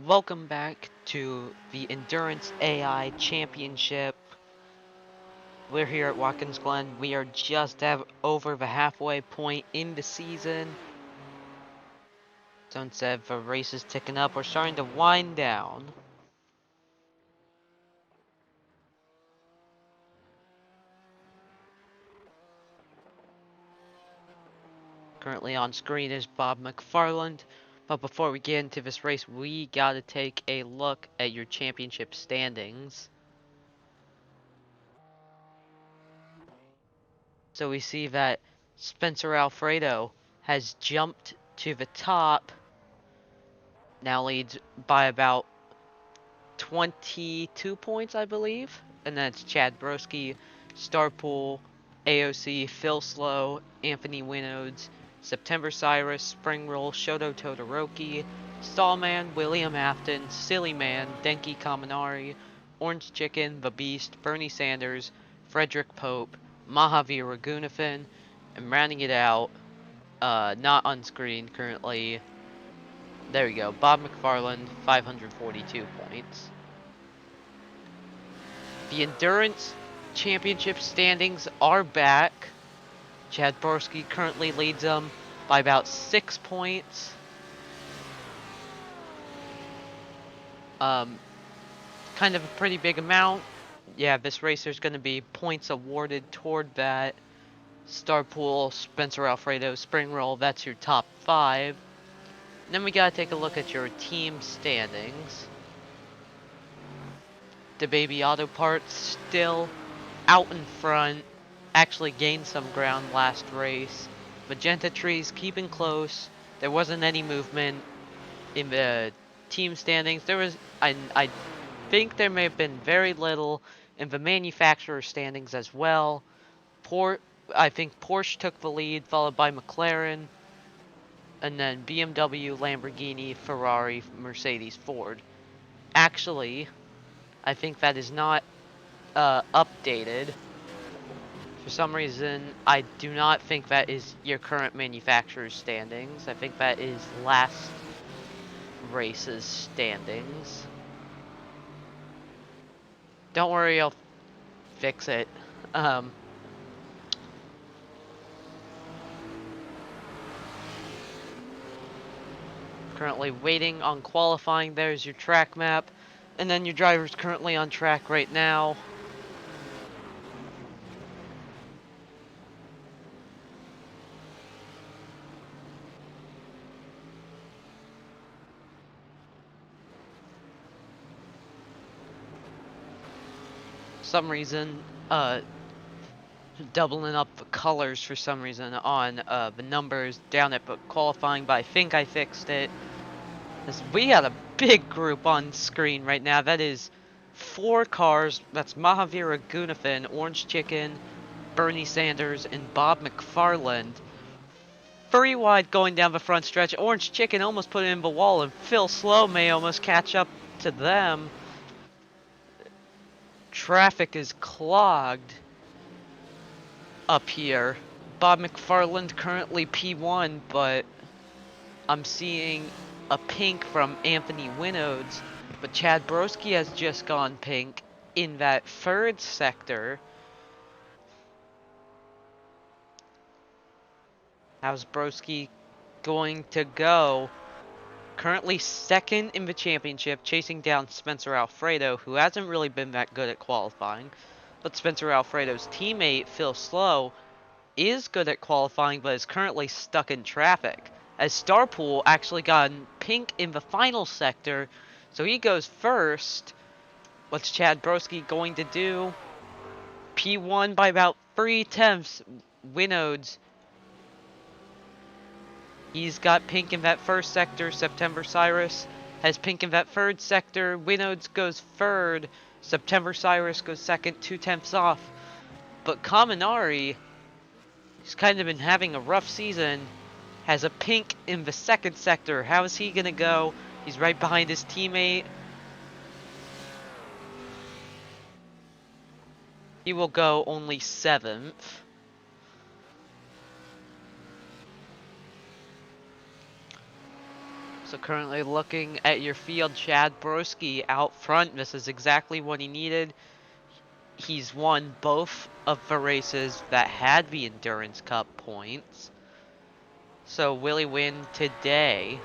Welcome back to the Endurance AI Championship. We're here at Watkins Glen. We are just over the halfway point in the season. So instead of the race is ticking up, we're starting to wind down. Currently on screen is Bob McFarland. But before we get into this race, we gotta take a look at your championship standings. So we see that Spencer Alfredo has jumped to the top. Now leads by about 22 points, I believe. And then it's Chad Broski, Starpool, AOC, Phil Slow, Anthony Winodes, September Cyrus, Springroll, Shoto Todoroki, Stallman, William Afton, Silly Man, Denki Kaminari, Orange Chicken, The Beast, Bernie Sanders, Frederick Pope, Mahavir Raghunathan, and rounding it out, not on screen currently. There we go, Bob McFarland, 542 points. The Endurance Championship standings are back. Chad Borski currently leads them by about 6 points. Kind of a pretty big amount. Yeah, this race there's going to be points awarded toward that. Starpool, Spencer Alfredo, Springroll, that's your top 5. And then we got to take a look at your team standings. The Baby Auto Parts still out in front, actually gained some ground last race. Magenta Trees keeping close. There wasn't any movement in the team standings. I think there may have been very little in the manufacturer standings as well. I think Porsche took the lead, followed by McLaren, and then BMW, Lamborghini, Ferrari, Mercedes, Ford. Actually, I think that is not updated. For some reason, I do not think that is your current manufacturer's standings. I think that is last race's standings. Don't worry, I'll fix it. Currently waiting on qualifying. There's your track map. And then your driver's currently on track right now. Some reason, doubling up the colors for some reason on the numbers down at qualifying, but I think I fixed it. We got a big group on screen right now. That is 4 cars. That's Mahavir Raghunathan, Orange Chicken, Bernie Sanders, and Bob McFarland. 3 wide going down the front stretch. Orange Chicken almost put it in the wall, and Phil Slow may almost catch up to them. Traffic is clogged up here. Bob McFarland currently P1, but I'm seeing a pink from Anthony Winodes, but Chad Broski has just gone pink in that 3rd sector. How's Broski going to go? Currently 2nd in the championship, chasing down Spencer Alfredo, who hasn't really been that good at qualifying. But Spencer Alfredo's teammate, Phil Slow, is good at qualifying, but is currently stuck in traffic, as Starpool actually got pink in the final sector, so he goes first. What's Chad Broski going to do? P1 by about 3/10. Winodes. He's got pink in that 1st sector. September Cyrus has pink in that 3rd sector. Winodes goes 3rd. September Cyrus goes 2nd, 2/10 off. But Kaminari, he's kind of been having a rough season, has a pink in the 2nd sector. How is he going to go? He's right behind his teammate. He will go only 7th. So currently looking at your field, Chad Broski out front. This is exactly what he needed. He's won both of the races that had the Endurance Cup points. So will he win today?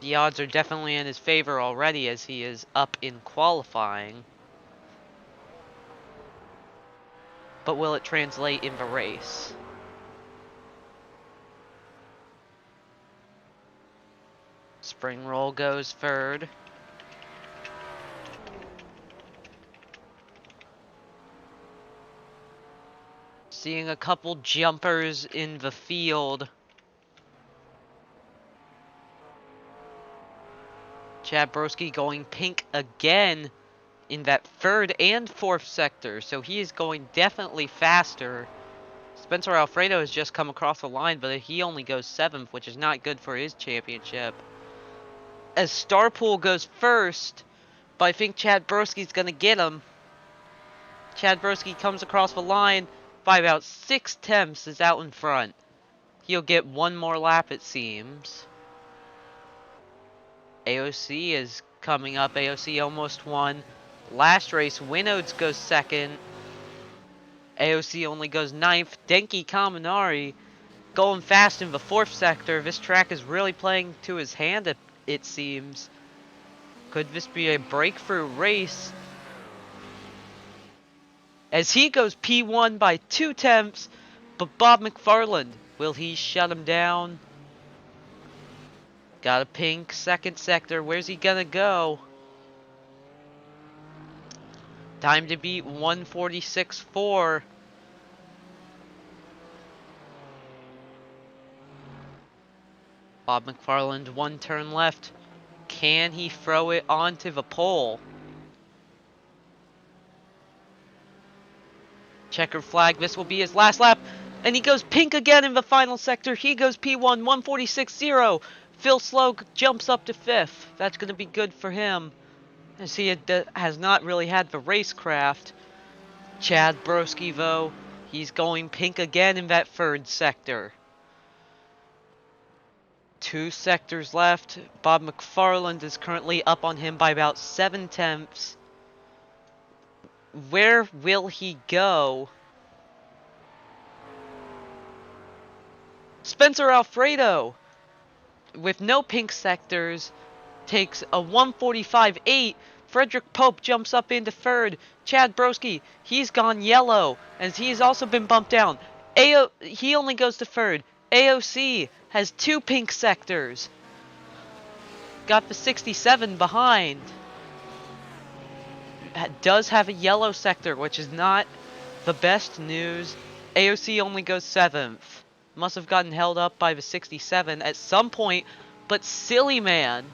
The odds are definitely in his favor already as he is up in qualifying. But will it translate in the race? Spring roll goes third. Seeing a couple jumpers in the field. Chad Broski going pink again in that third and fourth sector, so he is going definitely faster. Spencer Alfredo has just come across the line, but he only goes 7th, which is not good for his championship. As Starpool goes first, but I think Chad Broski's going to get him. Chad Broski comes across the line by about 6/10, is out in front. He'll get one more lap, it seems. AOC is coming up. AOC almost won last race. Winodes goes second. AOC only goes 9th. Denki Kaminari going fast in the 4th sector. This track is really playing to his hand, it seems. Could this be a breakthrough race? As he goes P1 by 2/10, but Bob McFarland, will he shut him down? Got a pink 2nd sector. Where's he gonna go? Time to beat 146.4. Bob McFarland, 1 turn left. Can he throw it onto the pole? Checkered flag, this will be his last lap. And he goes pink again in the final sector. He goes P1, 146.0. Phil Sloak jumps up to 5th. That's going to be good for him, as he has not really had the racecraft. Chad Broski, though, he's going pink again in that 3rd sector. 2 sectors left. Bob McFarland is currently up on him by about 7/10. Where will he go? Spencer Alfredo, with no pink sectors, takes a 145.8. Frederick Pope jumps up into 3rd. Chad Broski, he's gone yellow, as he's also been bumped down. He only goes to 3rd. AOC has 2 pink sectors. Got the 67 behind. Does have a yellow sector, which is not the best news. AOC only goes 7th. Must have gotten held up by the 67 at some point, but Silly Man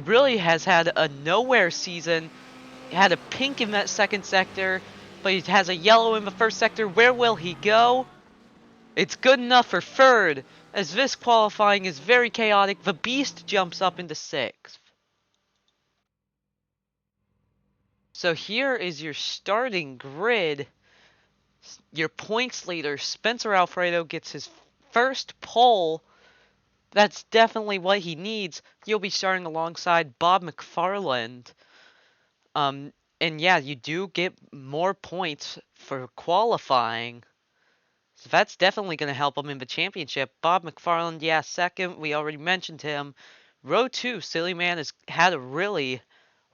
really has had a nowhere season. He had a pink in that 2nd sector, but he has a yellow in the 1st sector. Where will he go? It's good enough for 3rd, as this qualifying is very chaotic. The Beast jumps up into 6th. So here is your starting grid. Your points leader, Spencer Alfredo, gets his first pole. That's definitely what he needs. You'll be starting alongside Bob McFarland. And yeah, you do get more points for qualifying. So that's definitely going to help him in the championship. Bob McFarland, yeah, 2nd. We already mentioned him. Row 2, Silly Man has had a really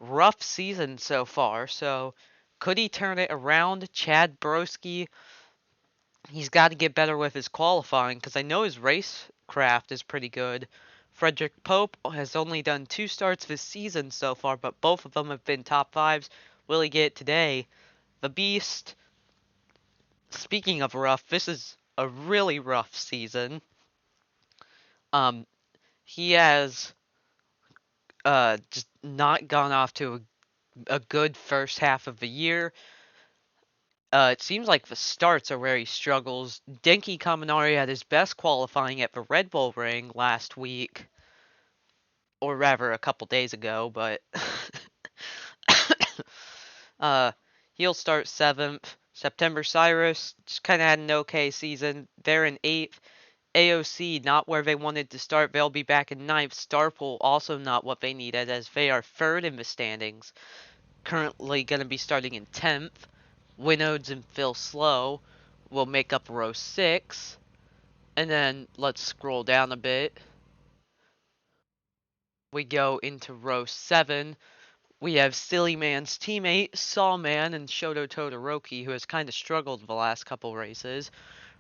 rough season so far. So could he turn it around? Chad Broski, he's got to get better with his qualifying, because I know his racecraft is pretty good. Frederick Pope has only done 2 starts this season so far, but both of them have been top 5s. Will he get it today? The Beast, speaking of rough, this is a really rough season. He has just not gone off to a good first half of the year. It seems like the starts are where he struggles. Denki Kaminari had his best qualifying at the Red Bull Ring last week, or rather a couple days ago, but he'll start 7th. September Cyrus just kind of had an okay season. They're in 8th. AOC not where they wanted to start. They'll be back in ninth. Starpool also not what they needed, as they are third in the standings. Currently going to be starting in 10th. Winodes and Phil Slow will make up row 6. And then let's scroll down a bit. We go into row 7. We have Silly Man's teammate, Sawman, and Shoto Todoroki, who has kind of struggled the last couple races.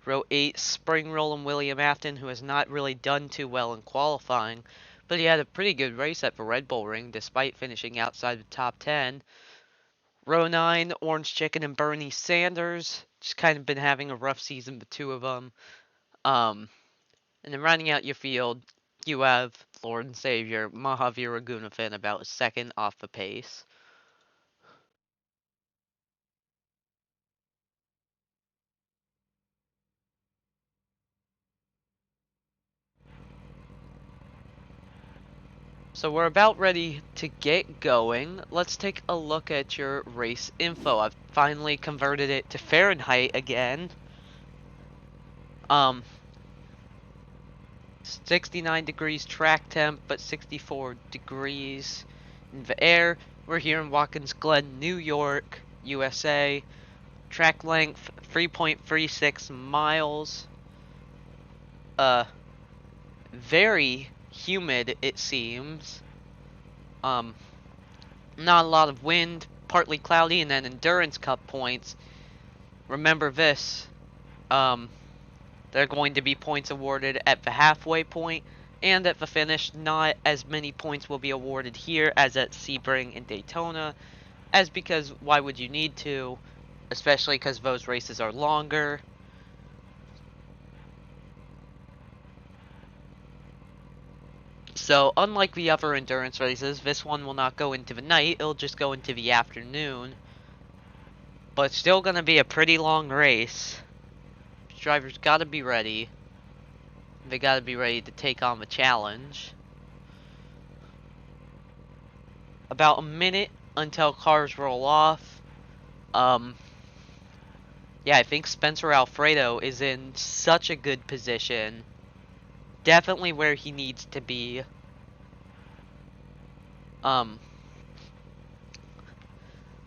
Row 8, Spring Roll and William Afton, who has not really done too well in qualifying, but he had a pretty good race at the Red Bull Ring, despite finishing outside the top 10. Row 9, Orange Chicken and Bernie Sanders, just kind of been having a rough season, the two of them. And then rounding out your field, you have Lord and Savior Mahavir Raghunathan about second off the pace. So we're about ready to get going. Let's take a look at your race info. I've finally converted it to Fahrenheit again. 69 degrees track temp, but 64 degrees in the air. We're here in Watkins Glen, New York, USA. Track length 3.36 miles. Very humid, it seems. Not a lot of wind, partly cloudy, and then Endurance Cup points. Remember this, there are going to be points awarded at the halfway point and at the finish. Not as many points will be awarded here as at Sebring and Daytona, as because why would you need to, especially because those races are longer. So unlike the other endurance races, this one will not go into the night, it'll just go into the afternoon. But it's still gonna be a pretty long race. Drivers gotta be ready. They gotta be ready to take on the challenge. About a minute until cars roll off. Yeah, I think Spencer Alfredo is in such a good position. Definitely where he needs to be.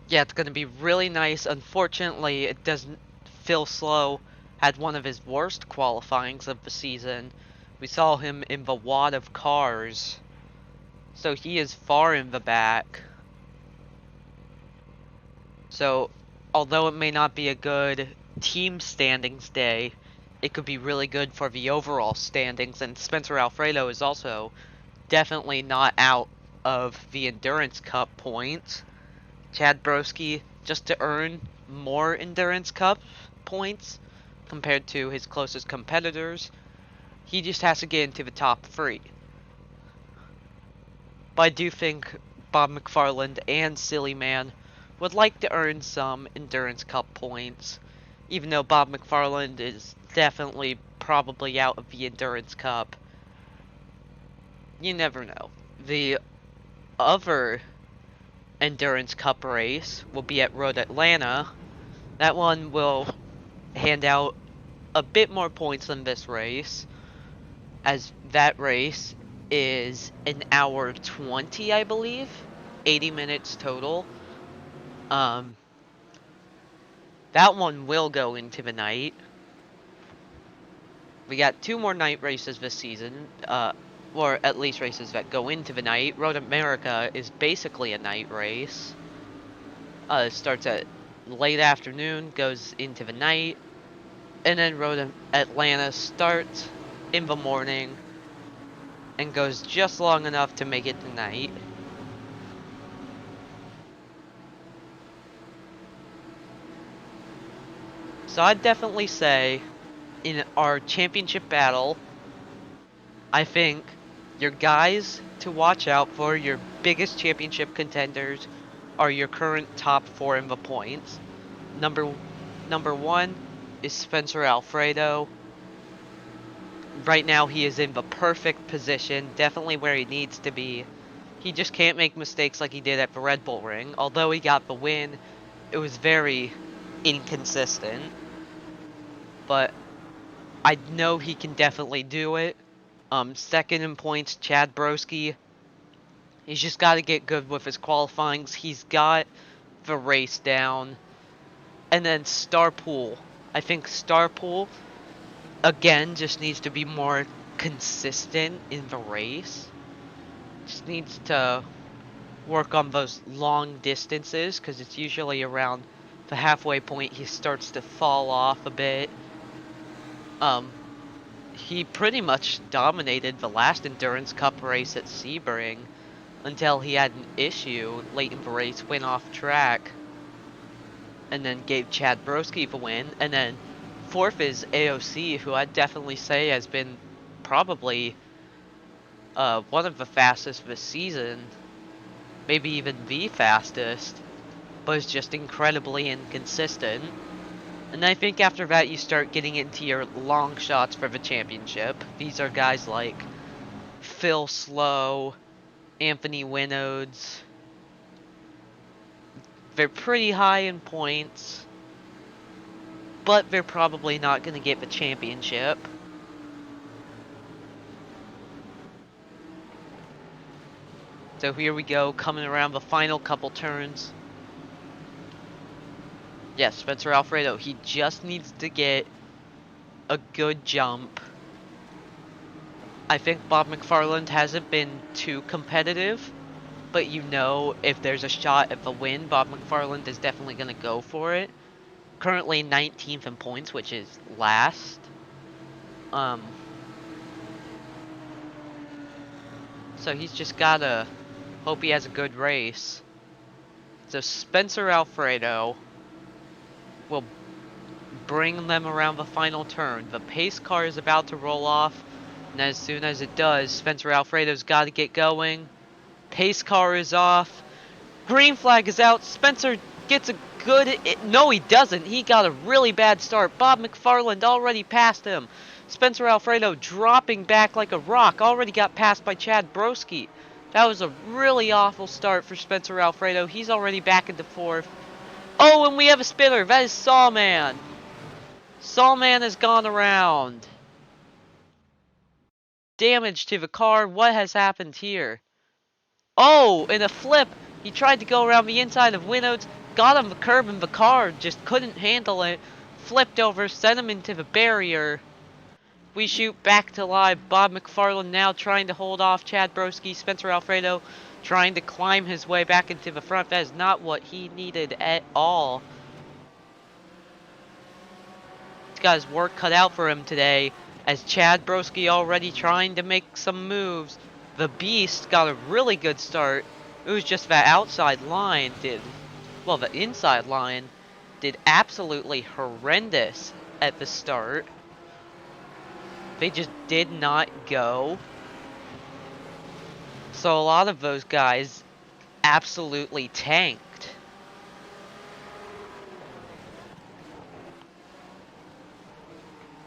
Yeah, it's gonna be really nice. Unfortunately, it doesn't. Phil Slow had one of his worst qualifyings of the season. We saw him in the wad of cars. So he is far in the back. So, although it may not be a good team standings day, it could be really good for the overall standings. And Spencer Alfredo is also definitely not out of the Endurance Cup points. Chad Broski, just to earn more Endurance Cup points compared to his closest competitors, he just has to get into the top 3. But I do think Bob McFarland and Silly Man would like to earn some Endurance Cup points, even though Bob McFarland is definitely probably out of the Endurance Cup. You never know. The other Endurance Cup race will be at Road Atlanta. That one will hand out a bit more points than this race, as that race is an hour 20, I believe. 80 minutes total. That one will go into the night. We got 2 more night races this season, or at least races that go into the night. Road America is basically a night race. It starts at late afternoon, goes into the night, and then Road Atlanta starts in the morning and goes just long enough to make it to night. So I'd definitely say in our championship battle, I think your guys to watch out for, your biggest championship contenders, are your current top 4 in the points. Number 1 is Spencer Alfredo. Right now he is in the perfect position, definitely where he needs to be. He just can't make mistakes like he did at the Red Bull Ring. Although he got the win, it was very inconsistent. But I know he can definitely do it. Second in points, Chad Broski. He's just got to get good with his qualifyings. He's got the race down. And then Starpool. I think Starpool, again, just needs to be more consistent in the race. Just needs to work on those long distances, because it's usually around the halfway point he starts to fall off a bit. He pretty much dominated the last Endurance Cup race at Sebring until he had an issue late in the race, went off track, and then gave Chad Broski the win. And then fourth is AOC, who I'd definitely say has been probably one of the fastest this season, maybe even the fastest, but is just incredibly inconsistent. And I think after that you start getting into your long shots for the championship. These are guys like Phil Slow, Anthony Winodes. They're pretty high in points, but they're probably not going to get the championship. So here we go, coming around the final couple turns. Yes, Spencer Alfredo, he just needs to get a good jump. I think Bob McFarland hasn't been too competitive, but you know if there's a shot at the win, Bob McFarland is definitely going to go for it. Currently 19th in points, which is last. So he's just gotta hope he has a good race. So Spencer Alfredo will bring them around the final turn. The pace car is about to roll off, and as soon as it does, Spencer Alfredo's got to get going. Pace car is off. Green flag is out. Spencer gets a good... No, he doesn't. He got a really bad start. Bob McFarland already passed him. Spencer Alfredo dropping back like a rock. Already got passed by Chad Broski. That was a really awful start for Spencer Alfredo. He's already back into fourth. Oh, and we have a spinner. That is Sawman. Sawman has gone around. Damage to the car. What has happened here? Oh, in a flip, he tried to go around the inside of Winodes, got on the curb, and the car just couldn't handle it. Flipped over, sent him into the barrier. We shoot back to live. Bob McFarland now trying to hold off Chad Broski. Spencer Alfredo trying to climb his way back into the front. That is not what he needed at all. He's got his work cut out for him today, as Chad Broski already trying to make some moves. The Beast got a really good start. It was just that outside line the inside line did absolutely horrendous at the start. They just did not go. So a lot of those guys absolutely tanked.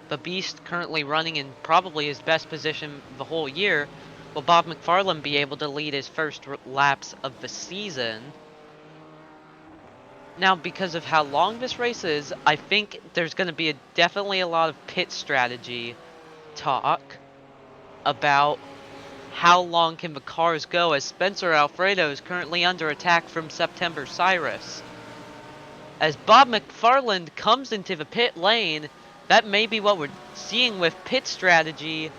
The Beast currently running in probably his best position the whole year. Will Bob McFarland be able to lead his first laps of the season? Now, because of how long this race is, I think there's going to be definitely a lot of pit strategy talk about how long can the cars go, as Spencer Alfredo is currently under attack from September Cyrus. As Bob McFarland comes into the pit lane, that may be what we're seeing with pit strategy.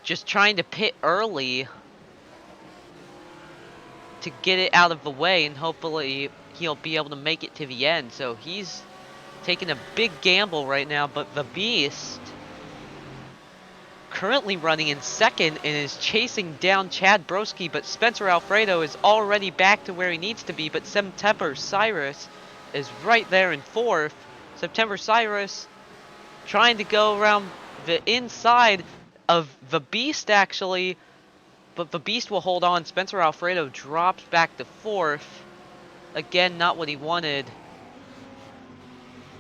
Just trying to pit early to get it out of the way, and hopefully he'll be able to make it to the end. So he's taking a big gamble right now, but the Beast currently running in second and is chasing down Chad Broski, but Spencer Alfredo is already back to where he needs to be, but September Cyrus is right there in fourth. September Cyrus trying to go around the inside of the Beast, actually, but the Beast will hold on. Spencer Alfredo drops back to fourth. Again, not what he wanted.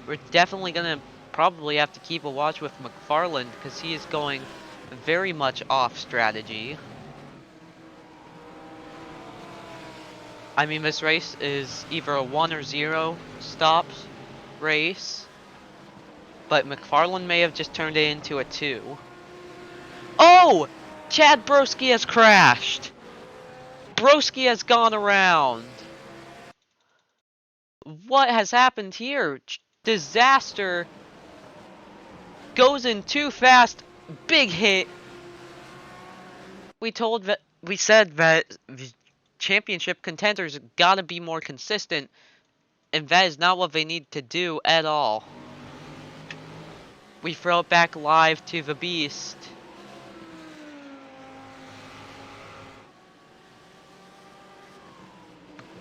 We're definitely going to probably have to keep a watch with McFarland, because he is going very much off strategy. I mean, this race is either a 1 or 0 stops race, but McFarland may have just turned it into a 2. Oh! Chad Broski has crashed! Broski has gone around! What has happened here? Disaster! Goes in too fast! Big hit! We said that the championship contenders gotta be more consistent, and that is not what they need to do at all. We throw it back live to the Beast.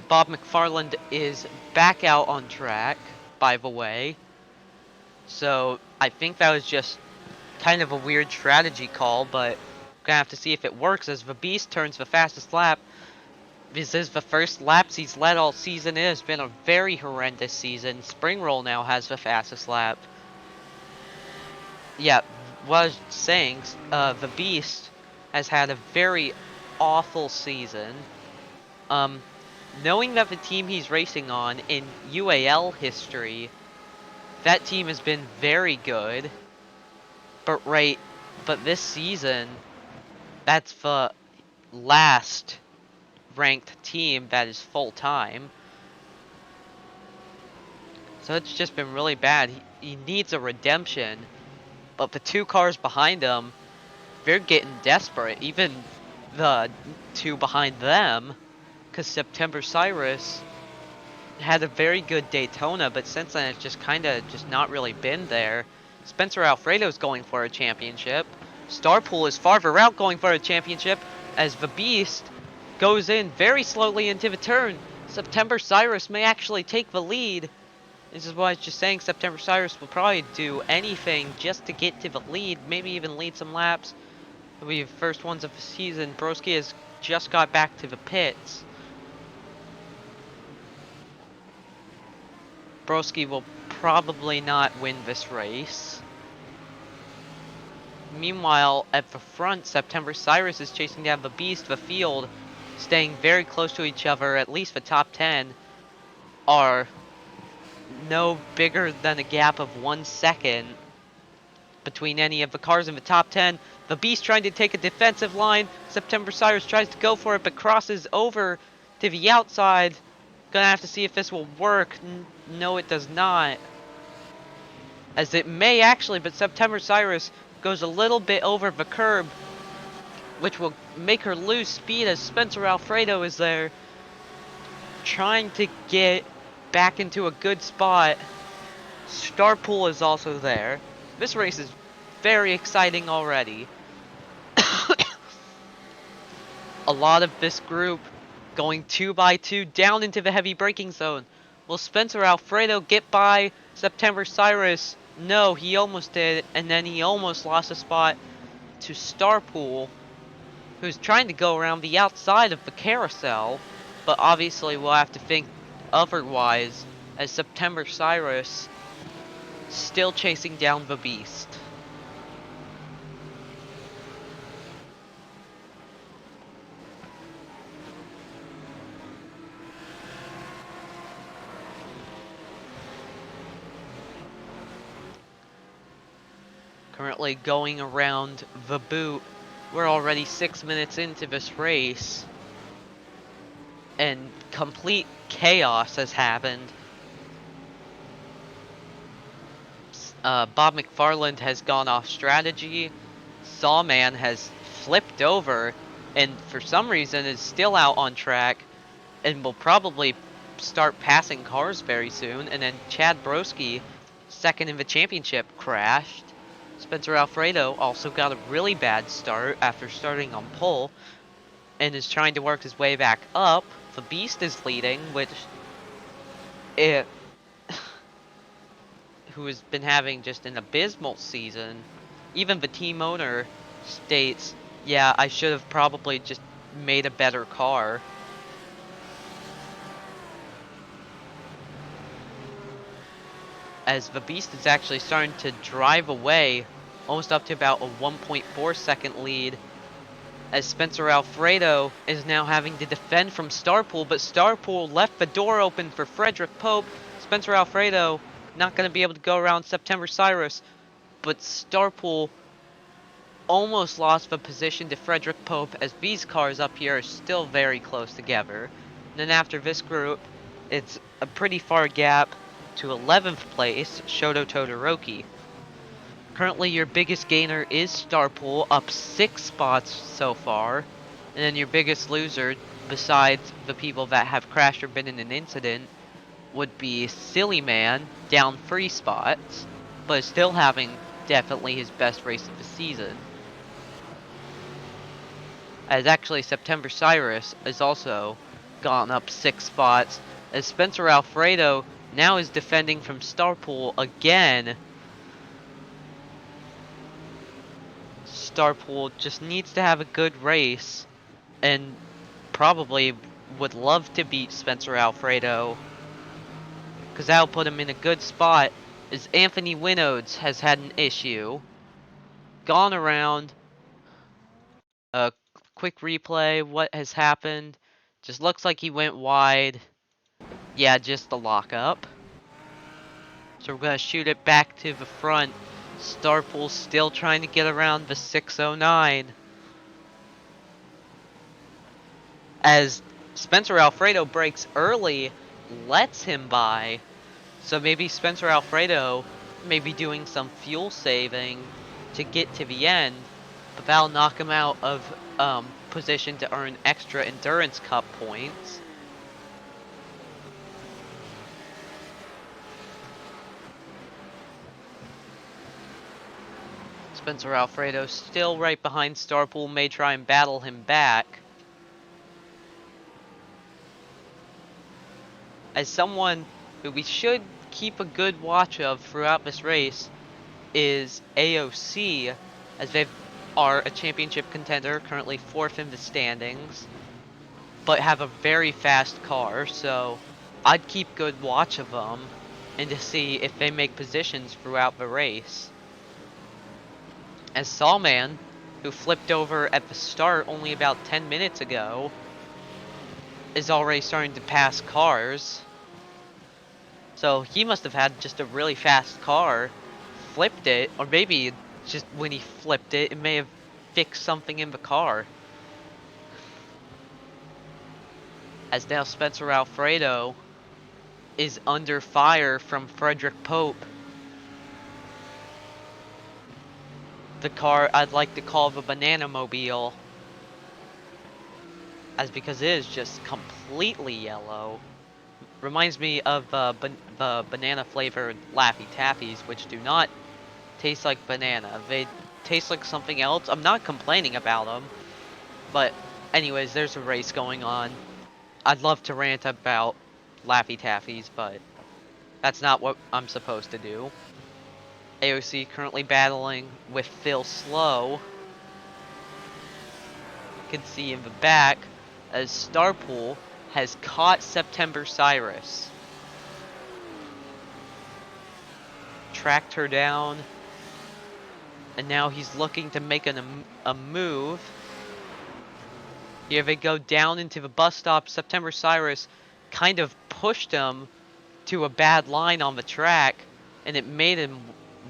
Bob McFarland is back out on track, by the way. So I think that was just kind of a weird strategy call, but we're gonna have to see if it works as the Beast turns the fastest lap. This is the first laps he's led all season. It has been a very horrendous season. Spring Roll now has the fastest lap. Yeah, what I was saying, the Beast has had a very awful season. Knowing that the team he's racing on in EAIL history, that team has been very good. But this season, that's the last ranked team that is full-time. So it's just been really bad. He needs a redemption. But the 2 cars behind him, they're getting desperate. Even the 2 behind them, because September Cyrus had a very good Daytona, but since then it's just kind of just not really been there. Spencer Alfredo's going for a championship. Starpool is farther out going for a championship as the Beast goes in very slowly into the turn. September Cyrus may actually take the lead. This is what I was just saying. September Cyrus will probably do anything just to get to the lead, maybe even lead some laps. It'll be the first ones of the season. Broski has just got back to the pits. Broski will probably not win this race. Meanwhile, at the front, September Cyrus is chasing down the Beast. The field, staying very close to each other. At least the top 10 are no bigger than a gap of 1 second between any of the cars in the top 10. The Beast trying to take a defensive line. September Cyrus tries to go for it, but crosses over to the outside. Gonna have to see if this will work. No, it does not. As it may actually, but September Cyrus goes a little bit over the curb, which will make her lose speed as Spencer Alfredo is there, trying to get back into a good spot. Starpool is also there. This race is very exciting already. A lot of this group going 2 by 2 down into the heavy braking zone. Will Spencer Alfredo get by September Cyrus? No, he almost did, and then he almost lost a spot to Starpool, who's trying to go around the outside of the carousel, but obviously we'll have to think otherwise, as September Cyrus still chasing down the Beast. Currently going around the boot. We're already 6 minutes into this race, and complete chaos has happened. Bob McFarland has gone off strategy. Sawman has flipped over, and for some reason is still out on track, and will probably start passing cars very soon. And then Chad Broski, second in the championship, crashed. Spencer Alfredo also got a really bad start after starting on pole, and is trying to work his way back up. The Beast is leading, who has been having just an abysmal season. Even the team owner states, yeah, I should have probably just made a better car. As the Beast is actually starting to drive away, almost up to about a 1.4 second lead, as Spencer Alfredo is now having to defend from Starpool, but Starpool left the door open for Frederick Pope. Spencer Alfredo not going to be able to go around September Cyrus, but Starpool almost lost the position to Frederick Pope as these cars up here are still very close together. And then after this group, it's a pretty far gap to 11th place, Shoto Todoroki. Currently, your biggest gainer is Starpool, up 6 spots so far. And then your biggest loser, besides the people that have crashed or been in an incident, would be Silly Man, down 3 spots, but is still having definitely his best race of the season. As actually September Cyrus is also gone up 6 spots, as Spencer Alfredo now is defending from Starpool again. Starpool just needs to have a good race, and probably would love to beat Spencer Alfredo, because that'll put him in a good spot, as Anthony Winodes has had an issue. Gone around. A quick replay, what has happened? Just looks like he went wide. Yeah, just the lockup. So we're going to shoot it back to the front. Starpool's still trying to get around the 609. As Spencer Alfredo breaks early, lets him by. So maybe Spencer Alfredo may be doing some fuel saving to get to the end, but that'll knock him out of position to earn extra Endurance Cup points. Spencer Alfredo still right behind Starpool, may try and battle him back. As someone who we should keep a good watch of throughout this race is AOC, as they are a championship contender, currently 4th in the standings, but have a very fast car, so I'd keep good watch of them and to see if they make positions throughout the race. As Sawman, who flipped over at the start only about 10 minutes ago, is already starting to pass cars. So he must have had just a really fast car, flipped it, or maybe just when he flipped it, it may have fixed something in the car. As now Spencer Alfredo is under fire from Frederick Pope. The car I'd like to call the Banana Mobile, as because it is just completely yellow. Reminds me of the banana flavored Laffy Taffies, which do not taste like banana. They taste like something else. I'm not complaining about them, but anyways, there's a race going on. I'd love to rant about Laffy Taffies, but that's not what I'm supposed to do. AOC currently battling with Phil Slow. You can see in the back as Starpool has caught September Cyrus. Tracked her down. And now he's looking to make a move. Here they go down into the bus stop. September Cyrus kind of pushed him to a bad line on the track, and it made him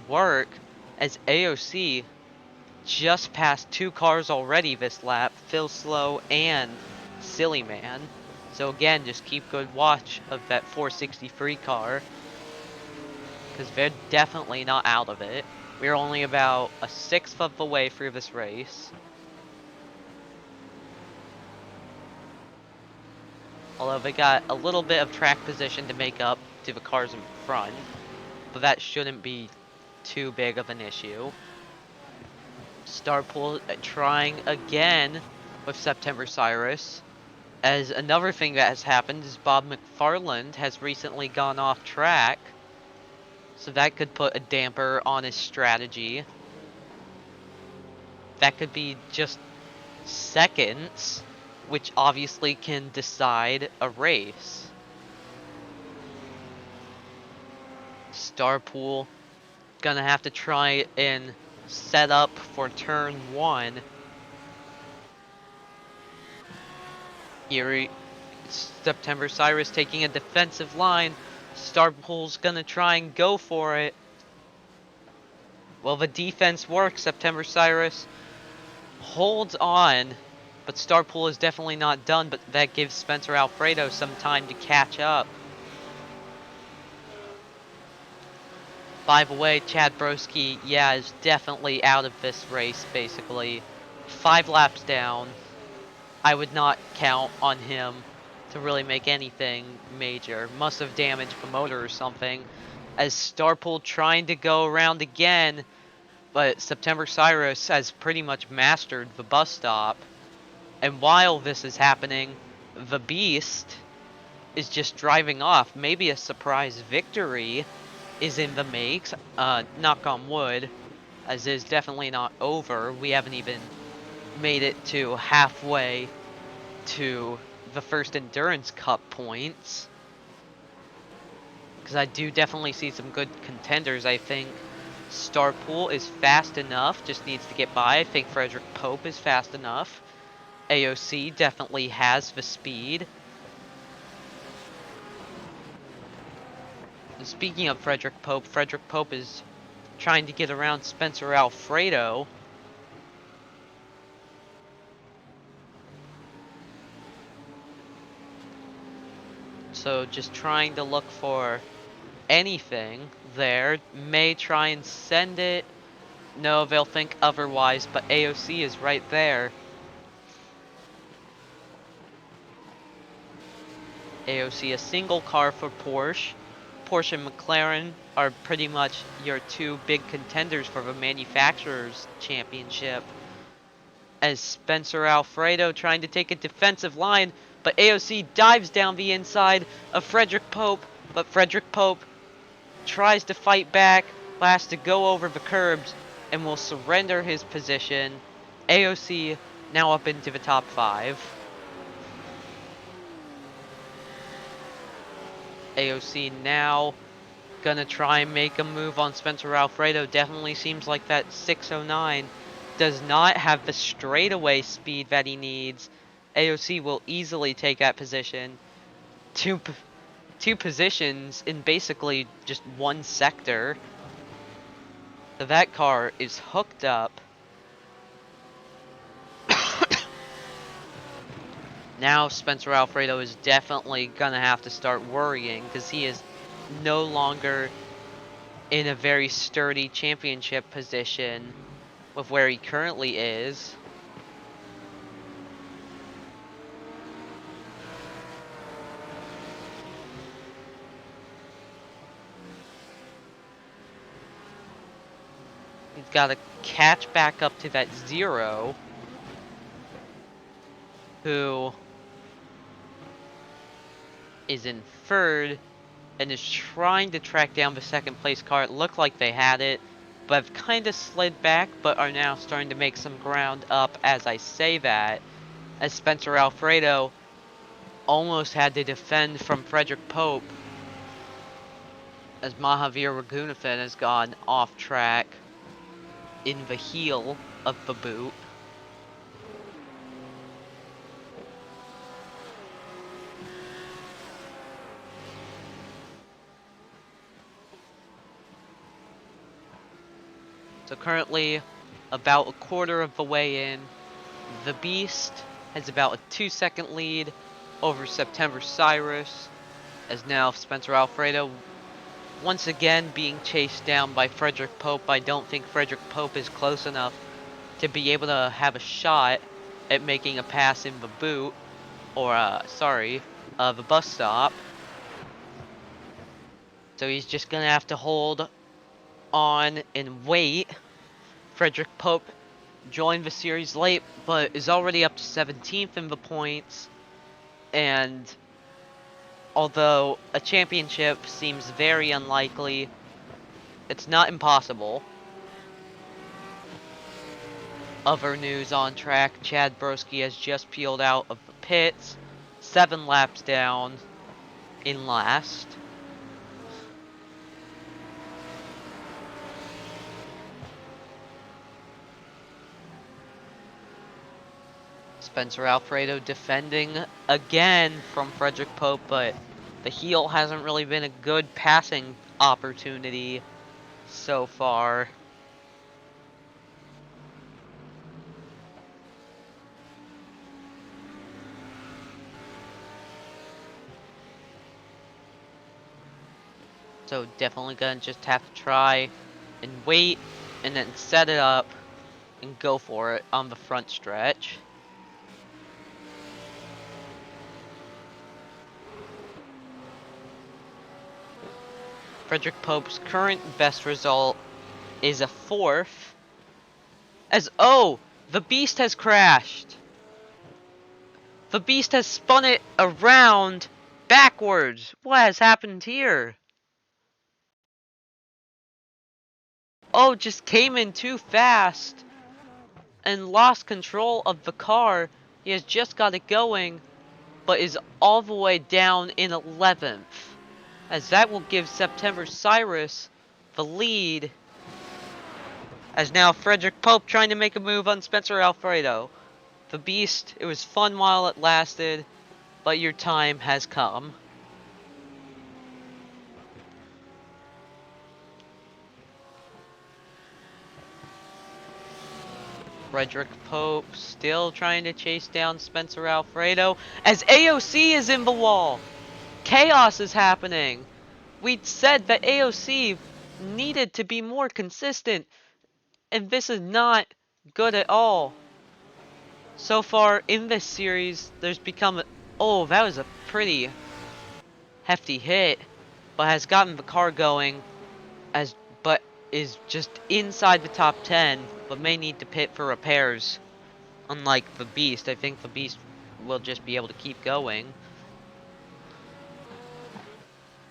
work, as AOC just passed 2 cars already this lap, Phil Slow and Silly Man. So again, just keep good watch of that 463 car, because they're definitely not out of it. We're only about a 1/6 of the way through this race. Although they got a little bit of track position to make up to the cars in front, but that shouldn't be too big of an issue. Starpool trying again with September Cyrus. As another thing that has happened is Bob McFarland has recently gone off track, so that could put a damper on his strategy. That could be just seconds, which obviously can decide a race. Starpool gonna have to try and set up for turn 1. Here, September Cyrus taking a defensive line, Starpool's gonna try and go for it. Well, the defense works. September Cyrus holds on, but Starpool is definitely not done, but that gives Spencer Alfredo some time to catch up. 5 away, Chad Broski, yeah, is definitely out of this race, basically. 5 laps down. I would not count on him to really make anything major. Must have damaged the motor or something. As Starpool trying to go around again, but September Cyrus has pretty much mastered the bus stop. And while this is happening, the Beast is just driving off. Maybe a surprise victory is in the makes. Knock on wood, as it is definitely not over. We haven't even made it to halfway to the first Endurance Cup points. Because I do definitely see some good contenders. I think Starpool is fast enough, just needs to get by. I think Frederick Pope is fast enough. AOC definitely has the speed. And speaking of Frederick Pope is trying to get around Spencer Alfredo. So just trying to look for anything there. May try and send it. No, they'll think otherwise, but AOC is right there. AOC, a single car for Porsche. Porsche and McLaren are pretty much your two big contenders for the Manufacturers' Championship. As Spencer Alfredo trying to take a defensive line, but AOC dives down the inside of Frederick Pope, but Frederick Pope tries to fight back, has to go over the curbs, and will surrender his position. AOC now up into the top 5. AOC now gonna try and make a move on Spencer Alfredo. Definitely seems like that 609 does not have the straightaway speed that he needs. AOC will easily take that position. Two positions in basically just one sector. So that car is hooked up. Now Spencer Alfredo is definitely gonna have to start worrying because he is no longer in a very sturdy championship position with where he currently is. He's got to catch back up to that 0, who is in third and is trying to track down the second place car. It looked like they had it, but have kind of slid back, but are now starting to make some ground up as I say that, as Spencer Alfredo almost had to defend from Frederick Pope, as Mahavir Raghunathan has gone off track in the heel of the boot. So currently, about a quarter of the way in, the Beast has about a 2-second lead over September Cyrus, as now Spencer Alfredo once again being chased down by Frederick Pope. I don't think Frederick Pope is close enough to be able to have a shot at making a pass in the boot, or the bus stop. So he's just gonna have to hold on and wait. Frederick Pope joined the series late, but is already up to 17th in the points. And although a championship seems very unlikely, it's not impossible. Other news on track, Chad Broski has just peeled out of the pits, 7 laps down in last. Spencer Alfredo defending again from Frederick Pope, but The heel hasn't really been a good passing opportunity so far. So definitely gonna just have to try and wait and then set it up and go for it on the front stretch. Frederick Pope's current best result is a 4th. The Beast has crashed. The Beast has spun it around backwards. What has happened here? Oh, just came in too fast and lost control of the car. He has just got it going, but is all the way down in 11th. As that will give September Cyrus the lead. As now Frederick Pope trying to make a move on Spencer Alfredo. The Beast, it was fun while it lasted, but your time has come. Frederick Pope still trying to chase down Spencer Alfredo as AOC is in the wall. Chaos is happening. We'd said that AOC needed to be more consistent, and this is not good at all. So far in this series, there's become oh, that was a pretty hefty hit, but has gotten the car going but is just inside the top 10, but may need to pit for repairs. Unlike the Beast, I think the Beast will just be able to keep going.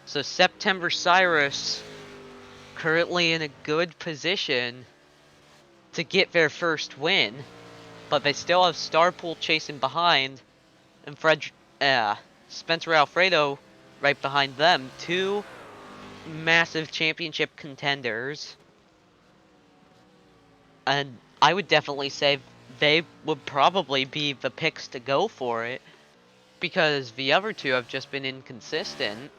So September Cyrus currently in a good position to get their first win, but they still have Starpool chasing behind, and Spencer Alfredo right behind them. Two massive championship contenders, and I would definitely say they would probably be the picks to go for it, because the other two have just been inconsistent.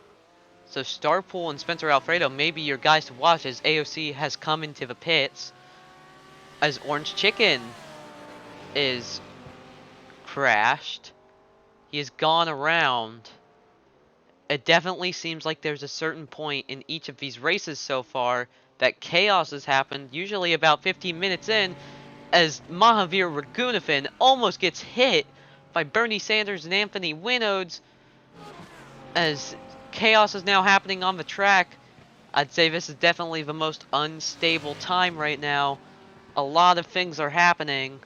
So Starpool and Spencer Alfredo may be your guys to watch as AOC has come into the pits, as Orange Chicken is crashed. He has gone around. It definitely seems like there's a certain point in each of these races so far that chaos has happened, usually about 15 minutes in, as Mahavir Raghunathan almost gets hit by Bernie Sanders and Anthony Winodes, as chaos is now happening on the track. I'd say this is definitely the most unstable time right now. A lot of things are happening.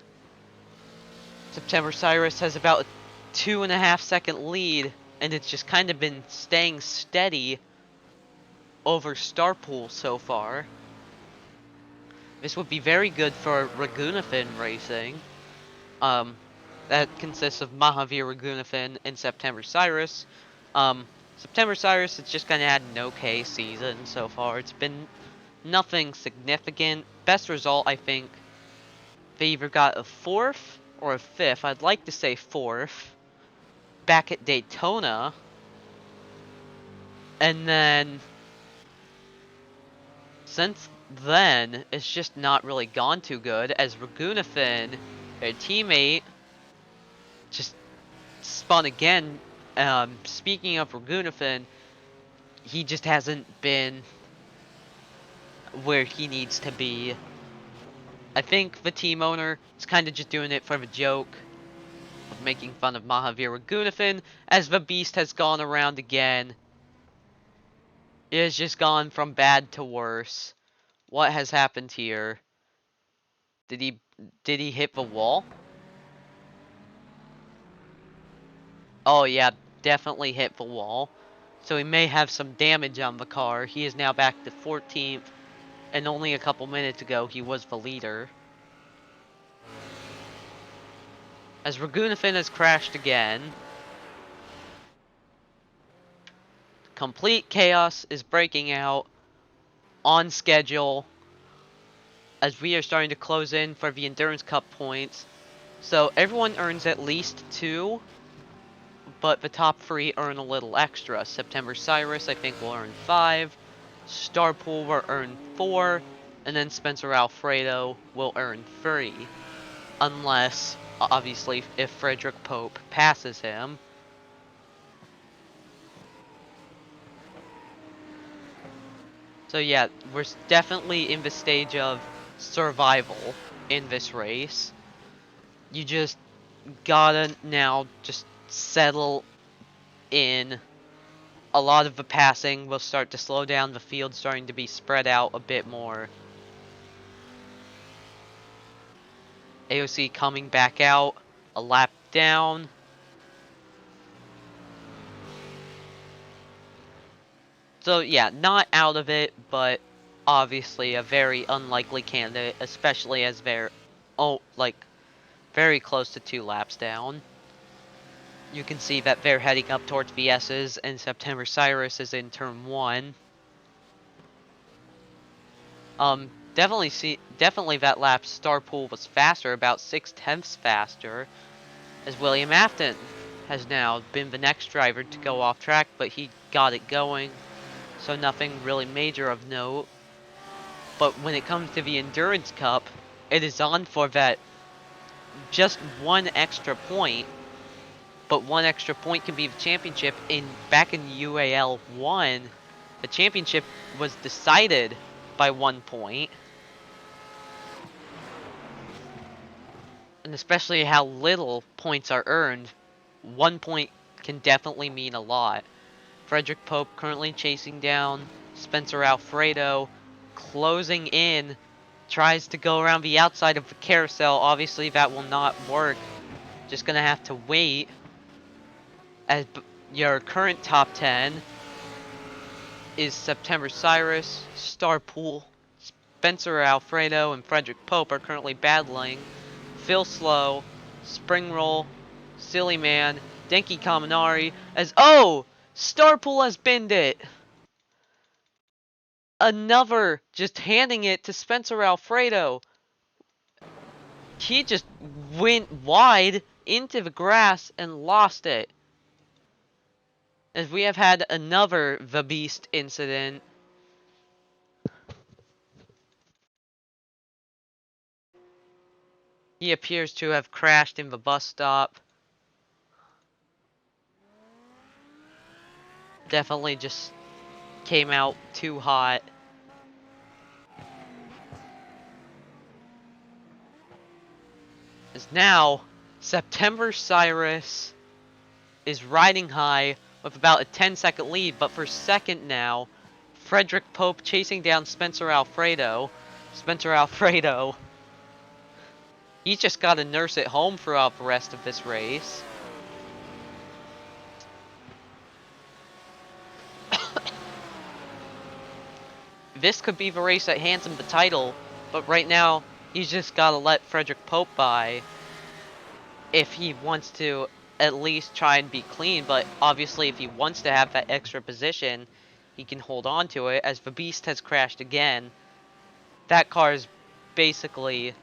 September Cyrus has about a 2.5-second lead, and it's just kind of been staying steady over Starpool so far. This would be very good for Raghunathan Racing. That consists of Mahavir Raghunathan and September Cyrus. September Cyrus has just kind of had an okay season so far. It's been nothing significant. Best result, I think, they either got a 4th or a 5th. I'd like to say 4th. Back at Daytona. And then since then, it's just not really gone too good, as Raghunathan, their teammate, just spun again. Speaking of Raghunathan, he just hasn't been where he needs to be. I think the team owner is kind of just doing it for the joke of making fun of Mahavir Raghunathan, as the Beast has gone around again. It has just gone from bad to worse. What has happened here? Did he hit the wall? Oh yeah, definitely hit the wall. So he may have some damage on the car. He is now back to 14th, and only a couple minutes ago he was the leader. As Raghunathan has crashed again. Complete chaos is breaking out on schedule as we are starting to close in for the Endurance Cup points. So everyone earns at least 2. but the top 3 earn a little extra. September Cyrus, I think, will earn 5. Starpool will earn 4. And then Spencer Alfredo will earn 3. Unless, obviously, if Frederick Pope passes him. So yeah, we're definitely in the stage of survival in this race. You just gotta now just settle in. A lot of the passing will start to slow down, the field starting to be spread out a bit more. AOC coming back out, a lap down. So yeah, not out of it, but obviously a very unlikely candidate, especially as they're, very close to 2 laps down. You can see that they're heading up towards VS's, and September Cyrus is in turn 1. Definitely that lap Starpool was faster, about 6/10 faster, as William Afton has now been the next driver to go off track, but he got it going, so nothing really major of note. But when it comes to the Endurance Cup, it is on for that just 1 extra point, but 1 extra point can be the championship. Back in UAL 1, the championship was decided by 1 point. And especially how little points are earned, 1 point can definitely mean a lot. Frederick Pope currently chasing down Spencer Alfredo, closing in, tries to go around the outside of the carousel. Obviously that will not work. Just gonna have to wait. As your current top 10 is September Cyrus, Starpool, Spencer Alfredo, and Frederick Pope are currently battling. Phil Slow, Spring Roll, Silly Man, Denki Kaminari, Starpool has binned it! Another just handing it to Spencer Alfredo. He just went wide into the grass and lost it. As we have had another The Beast incident. He appears to have crashed in the bus stop. Definitely just came out too hot. As now, September Cyrus is riding high with about a 10-second lead, but for second now, Frederick Pope chasing down Spencer Alfredo. Spencer Alfredo, he's just got to nurse it home throughout the rest of this race. This could be the race that hands him the title, but right now, he's just got to let Frederick Pope by if he wants to at least try and be clean. But obviously, if he wants to have that extra position, he can hold on to it. As the Beast has crashed again, that car is basically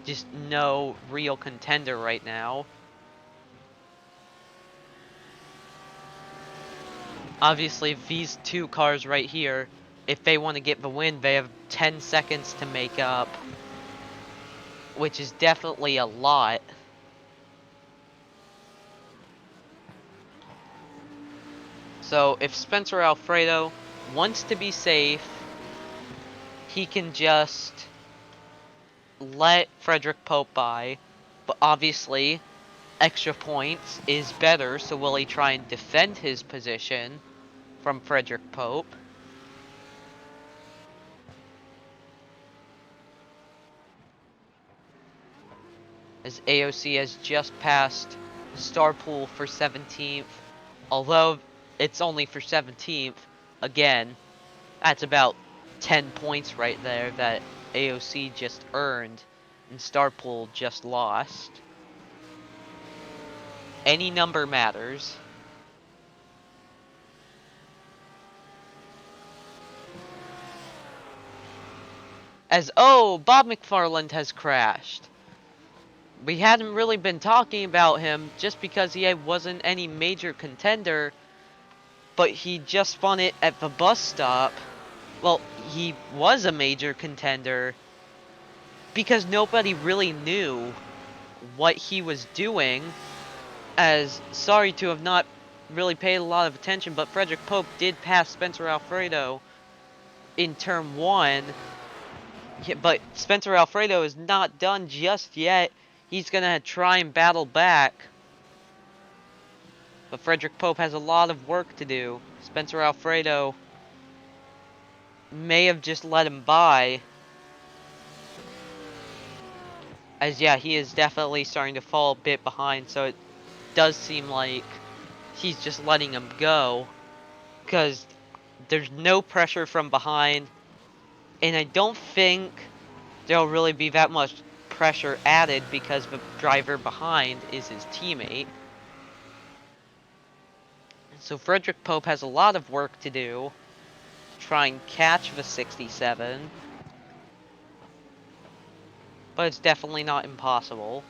just no real contender right now. Obviously, these 2 cars right here, if they want to get the win, they have 10 seconds to make up, which is definitely a lot. So if Spencer Alfredo wants to be safe, he can just let Frederick Pope by, but obviously extra points is better, so will he try and defend his position from Frederick Pope? As AOC has just passed Starpool for 17th, although it's only for 17th, again, that's about 10 points right there that AOC just earned and Starpool just lost. Any number matters. As Bob McFarland has crashed. we hadn't really been talking about him just because he wasn't any major contender, but he just spun it at the bus stop. Well, he was a major contender because nobody really knew what he was doing. As sorry to have not really paid a lot of attention, but Frederick Pope did pass Spencer Alfredo in turn 1. But Spencer Alfredo is not done just yet. He's going to try and battle back. But Frederick Pope has a lot of work to do. Spencer Alfredo may have just let him by. As yeah, he is definitely starting to fall a bit behind, so it does seem like he's just letting him go. Because there's no pressure from behind. And I don't think there'll really be that much pressure added because the driver behind is his teammate. So Frederick Pope has a lot of work to do to try and catch the 67. But it's definitely not impossible.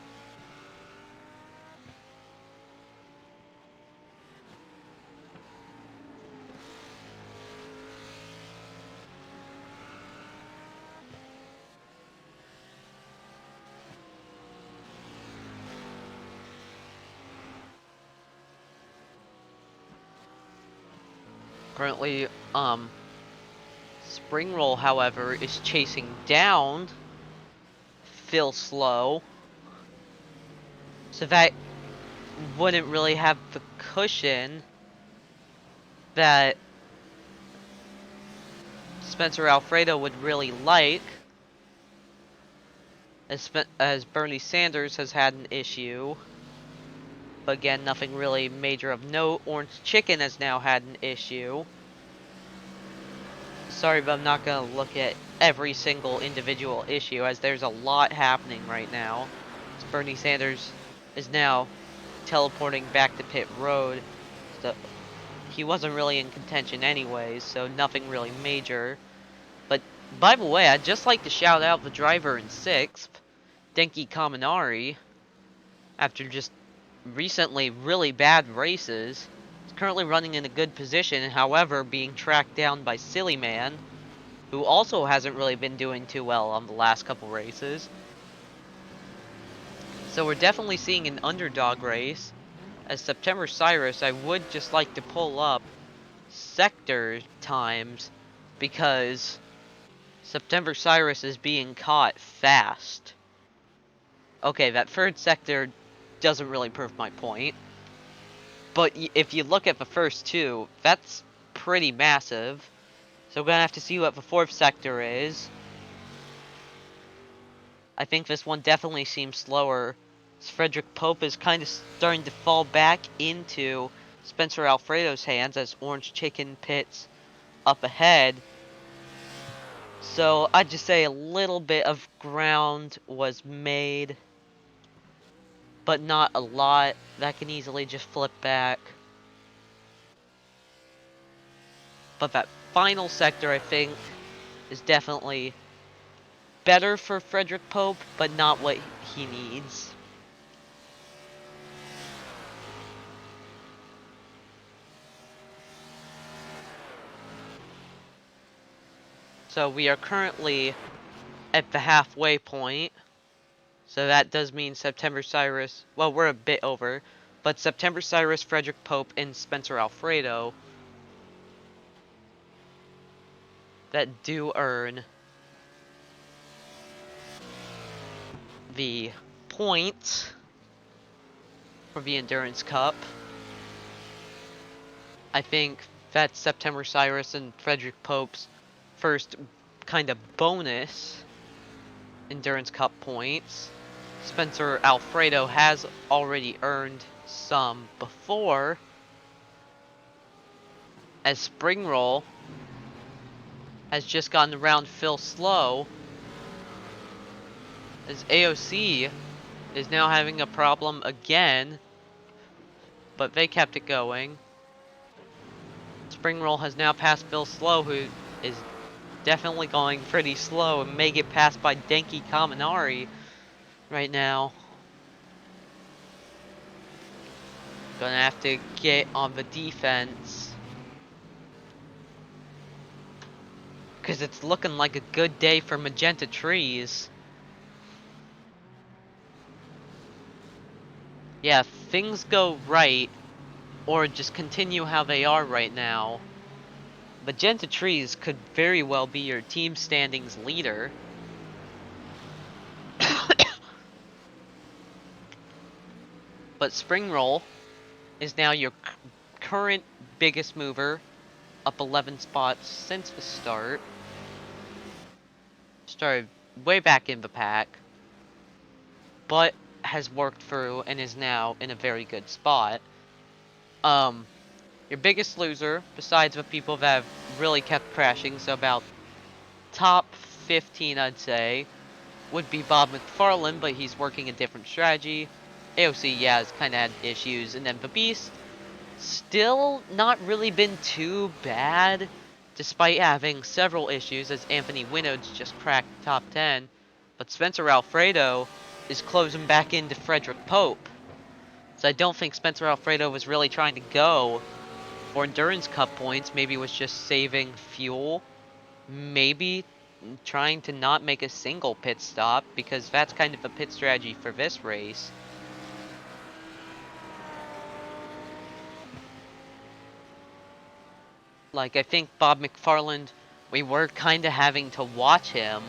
Currently, Spring Roll, however, is chasing down Phil Slow. So that wouldn't really have the cushion that Spencer Alfredo would really like. As Bernie Sanders has had an issue. But again, nothing really major of note. Orange Chicken has now had an issue. Sorry, but I'm not going to look at every single individual issue, as there's a lot happening right now. As Bernie Sanders is now teleporting back to pit road. So he wasn't really in contention anyways, so nothing really major. But by the way, I'd just like to shout out the driver in 6th, Denki Kaminari, after just recently really bad races. He's currently running in a good position, however being tracked down by Silly Man, who also hasn't really been doing too well on the last couple races. So we're definitely seeing an underdog race. As September Cyrus, I would just like to pull up sector times, because September Cyrus is being caught fast. Okay, that third sector doesn't really prove my point. But if you look at the first two, that's pretty massive. So we're going to have to see what the fourth sector is. I think this one definitely seems slower. As Frederick Pope is kind of starting to fall back into Spencer Alfredo's hands as Orange Chicken pits up ahead. So I'd just say a little bit of ground was made, but not a lot. That can easily just flip back. But that final sector, I think, is definitely better for Frederick Pope, but not what he needs. So we are currently at the halfway point. So that does mean September Cyrus, well, we're a bit over, but September Cyrus, Frederick Pope, and Spencer Alfredo that do earn the points for the Endurance Cup. I think that's September Cyrus and Frederick Pope's first kind of bonus Endurance Cup points. Spencer Alfredo has already earned some before, as Spring Roll has just gotten around Phil Slow, as AOC is now having a problem again, but they kept it going. Spring Roll has now passed Phil Slow, who is definitely going pretty slow and may get passed by Denki Kaminari right now. Gonna have to get on the defense. Because it's looking like a good day for Magenta Trees. Yeah, if things go right, or just continue how they are right now, Magenta Trees could very well be your team standings leader. But Spring Roll is now your current biggest mover, up 11 spots since the start. Started way back in the pack, but has worked through and is now in a very good spot. Your biggest loser, besides the people that have really kept crashing, so about top 15 I'd say, would be Bob McFarlane, but he's working a different strategy. AOC, yeah, has kind of had issues, and then the Beast, still not really been too bad, despite having several issues, as Anthony Winnows just cracked top 10, but Spencer Alfredo is closing back into Frederick Pope. So I don't think Spencer Alfredo was really trying to go for Endurance Cup points. Maybe was just saving fuel. Maybe trying to not make a single pit stop, because that's kind of a pit strategy for this race. Like, I think Bob McFarland, we were kind of having to watch him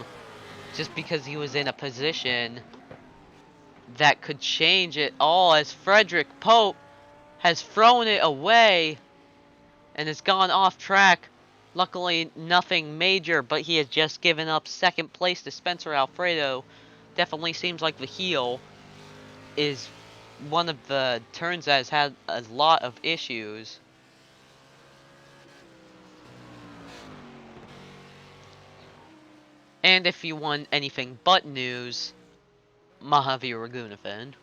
just because he was in a position that could change it all, as Frederick Pope has thrown it away and has gone off track. Luckily, nothing major, but he has just given up second place to Spencer Alfredo. Definitely seems like the heel is one of the turns that has had a lot of issues. And if you want anything but news, Mahavi Raghunathan.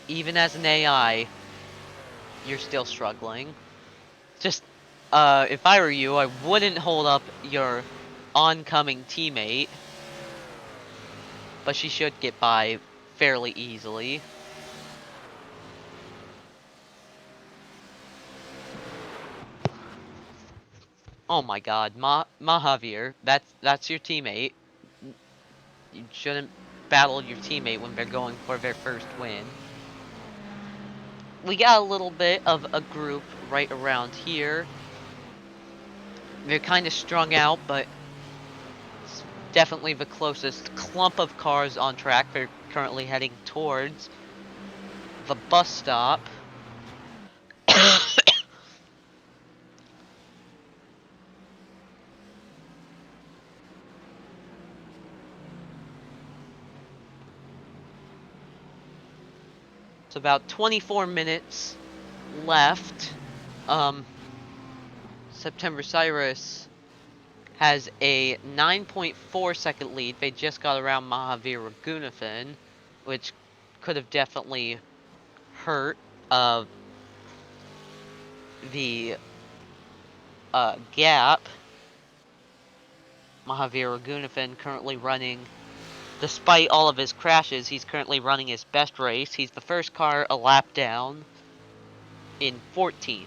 Even as an AI, you're still struggling. Just, if I were you, I wouldn't hold up your oncoming teammate. But she should get by fairly easily. Oh my god, Mahavir, that's your teammate. You shouldn't battle your teammate when they're going for their first win. We got a little bit of a group right around here. They're kind of strung out, but it's definitely the closest clump of cars on track. They're currently heading towards the bus stop. It's about 24 minutes left. September Cyrus has a 9.4 second lead. They just got around Mahavir Raghunathan, which could have definitely hurt the gap. Mahavir Raghunathan currently running, despite all of his crashes, he's currently running his best race. He's the first car a lap down in 14th.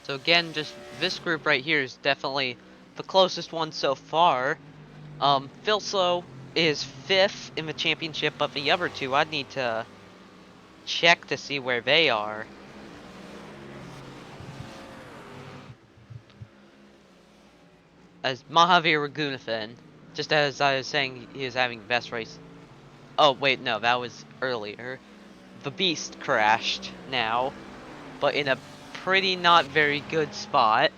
So again, just this group right here is definitely the closest one so far. Philso is 5th in the championship, but the other two, I'd need to check to see where they are. As Mahavir Raghunathan, just as I was saying, he is having the best race. Oh, wait, no, that was earlier. The Beast crashed now, but in a pretty not very good spot.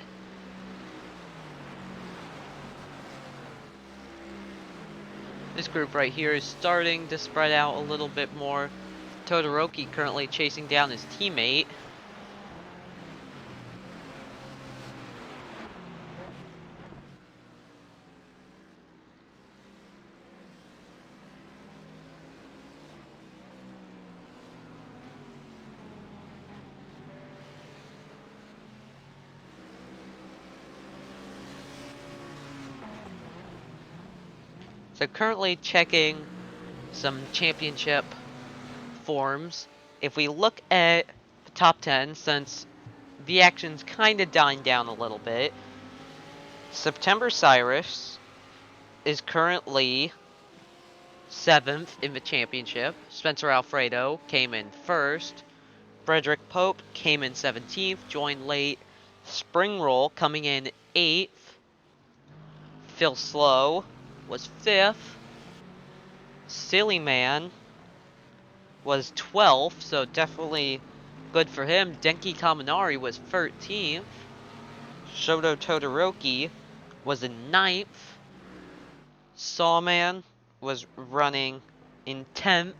This group right here is starting to spread out a little bit more. Todoroki currently chasing down his teammate. So currently checking some championship forms. If we look at the top 10, since the action's kind of dying down a little bit, September Cyrus is currently 7th in the championship. Spencer Alfredo came in 1st. Frederick Pope came in 17th, joined late. Springroll coming in 8th. Phil Slow was 5th. Silly Man was 12th, so definitely good for him. Denki Kaminari was 13th. Shoto Todoroki was in 9th. Sawman was running in 10th.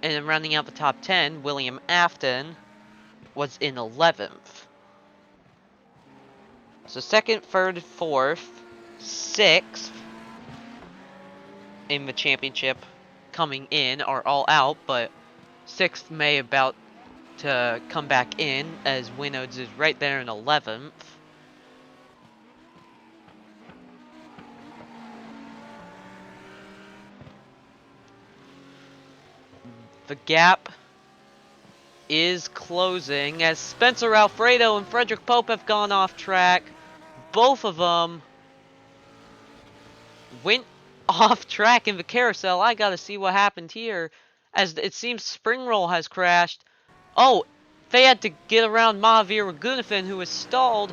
And then rounding out the top 10, William Afton was in 11th. So 2nd, 3rd, 4th, 6th in the championship coming in are all out, but 6th may about to come back in as Winodes is right there in 11th. The gap is closing as Spencer Alfredo and Frederick Pope have gone off track. Both of them went off track in the carousel. I gotta see what happened here, as it seems Springroll has crashed. Oh, they had to get around Mahavir Raghunathan, who was stalled.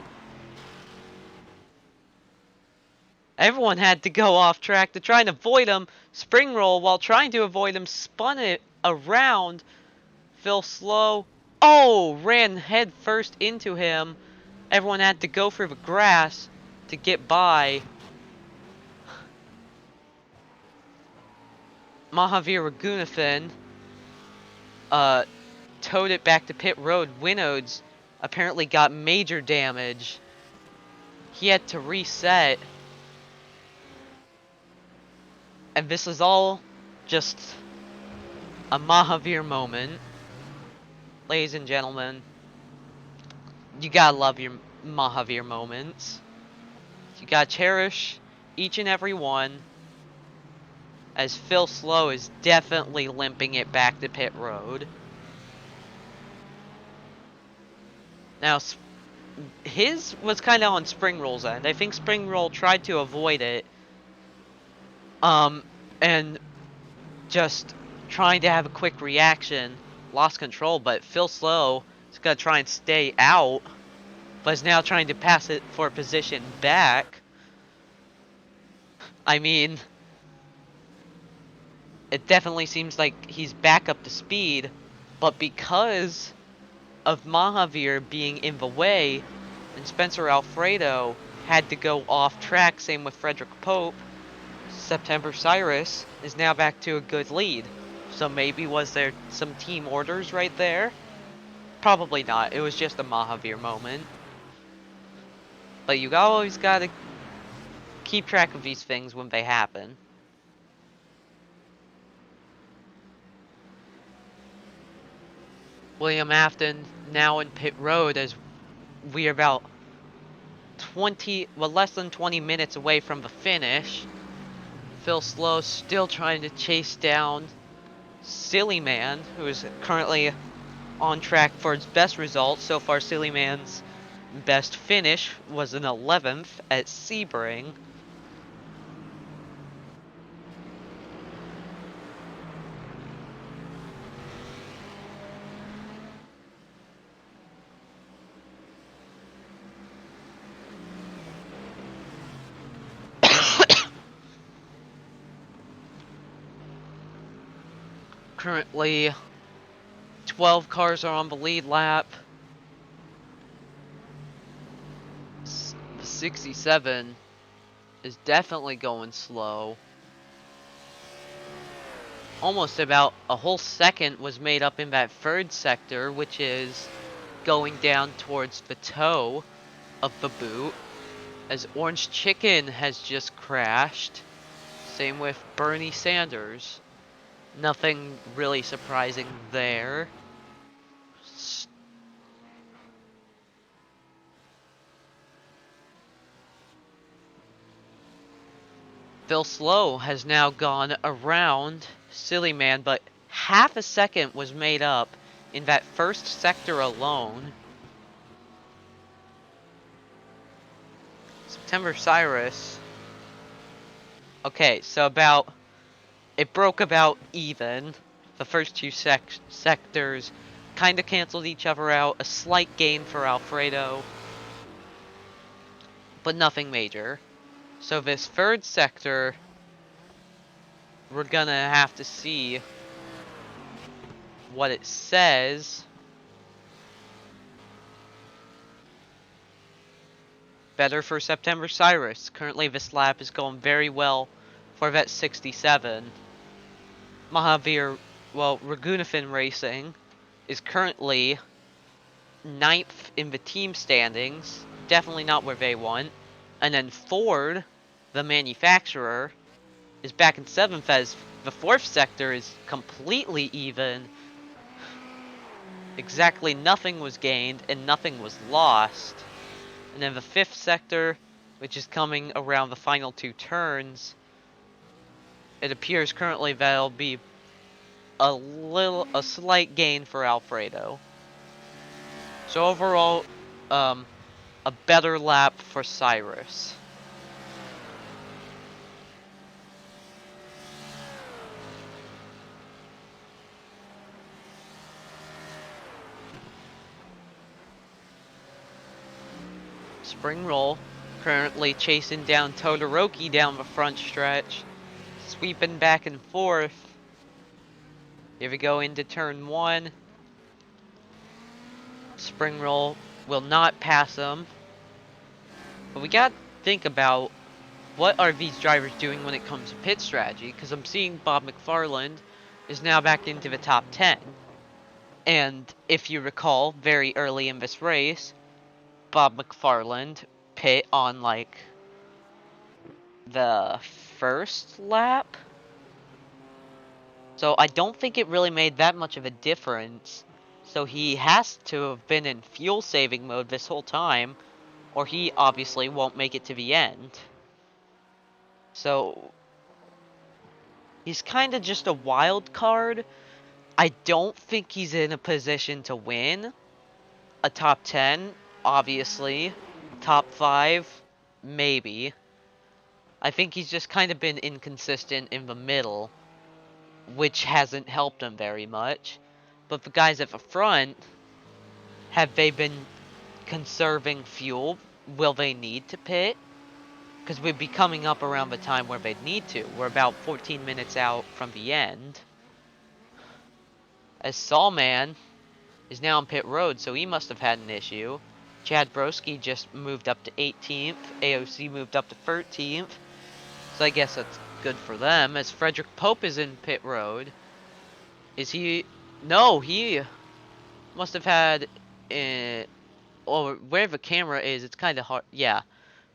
Everyone had to go off track to try and avoid him. Springroll, while trying to avoid him, spun it around. Phil Slow, oh, ran head first into him. Everyone had to go through the grass to get by. Mahavir Raghunathan towed it back to pit road. Winodes apparently got major damage. He had to reset. And this is all just a Mahavir moment. Ladies and gentlemen, you gotta love your Mahavir moments. You gotta cherish each and every one. As Phil Slow is definitely limping it back to pit road. Now, his was kind of on Springroll's end. I think Springroll tried to avoid it. And just trying to have a quick reaction, lost control, but Phil Slow is going to try and stay out, but is now trying to pass it for a position back. I mean, it definitely seems like he's back up to speed, but because of Mahavir being in the way, and Spencer Alfredo had to go off track, same with Frederick Pope, September Cyrus is now back to a good lead. So maybe was there some team orders right there? Probably not. It was just a Mahavir moment. But you always gotta keep track of these things when they happen. William Afton now in pit road as we are about less than 20 minutes away from the finish. Phil Slow still trying to chase down Silly Man, who is currently on track for its best result. So far, Silly Man's best finish was an 11th at Sebring. Currently, 12 cars are on the lead lap. 67 is definitely going slow. Almost about a whole second was made up in that third sector, which is going down towards the toe of the boot, as Orange Chicken has just crashed. Same with Bernie Sanders. Nothing really surprising there. Phil Slow has now gone around Silly Man, but half a second was made up in that first sector alone. September Cyrus. Okay, so it broke about even. The first two sectors kind of canceled each other out. A slight gain for Alfredo, but nothing major. So this third sector, we're gonna have to see what it says. Better for September Cyrus. Currently this lap is going very well for Vet 67. Mahavir, well, Ragunathan Racing is currently 9th in the team standings. Definitely not where they want. And then Ford, the manufacturer, is back in 7th as the 4th sector is completely even. Exactly nothing was gained and nothing was lost. And then the 5th sector, which is coming around the final 2 turns, it appears currently that'll be a slight gain for Alfredo. So overall, a better lap for Cyrus. Spring Roll currently chasing down Todoroki down the front stretch, sweeping back and forth. Here we go into turn 1. Spring Roll will not pass him. But we gotta think about what are these drivers doing when it comes to pit strategy, because I'm seeing Bob McFarland is now back into the top 10. And if you recall, very early in this race, Bob McFarland pit on like the first lap. So I don't think it really made that much of a difference. So he has to have been in fuel saving mode this whole time, or he obviously won't make it to the end. So he's kind of just a wild card. I don't think he's in a position to win a top 10, obviously. Top 5, maybe. I think he's just kind of been inconsistent in the middle, which hasn't helped him very much. But the guys at the front, have they been conserving fuel? Will they need to pit? Because we'd be coming up around the time where they'd need to. We're about 14 minutes out from the end. As Sawman is now on pit road, so he must have had an issue. Chad Broski just moved up to 18th. AOC moved up to 13th. So I guess that's good for them. As Frederick Pope is in pit road. Is he... No, he must have had... or where the camera is, it's kind of hard... Yeah.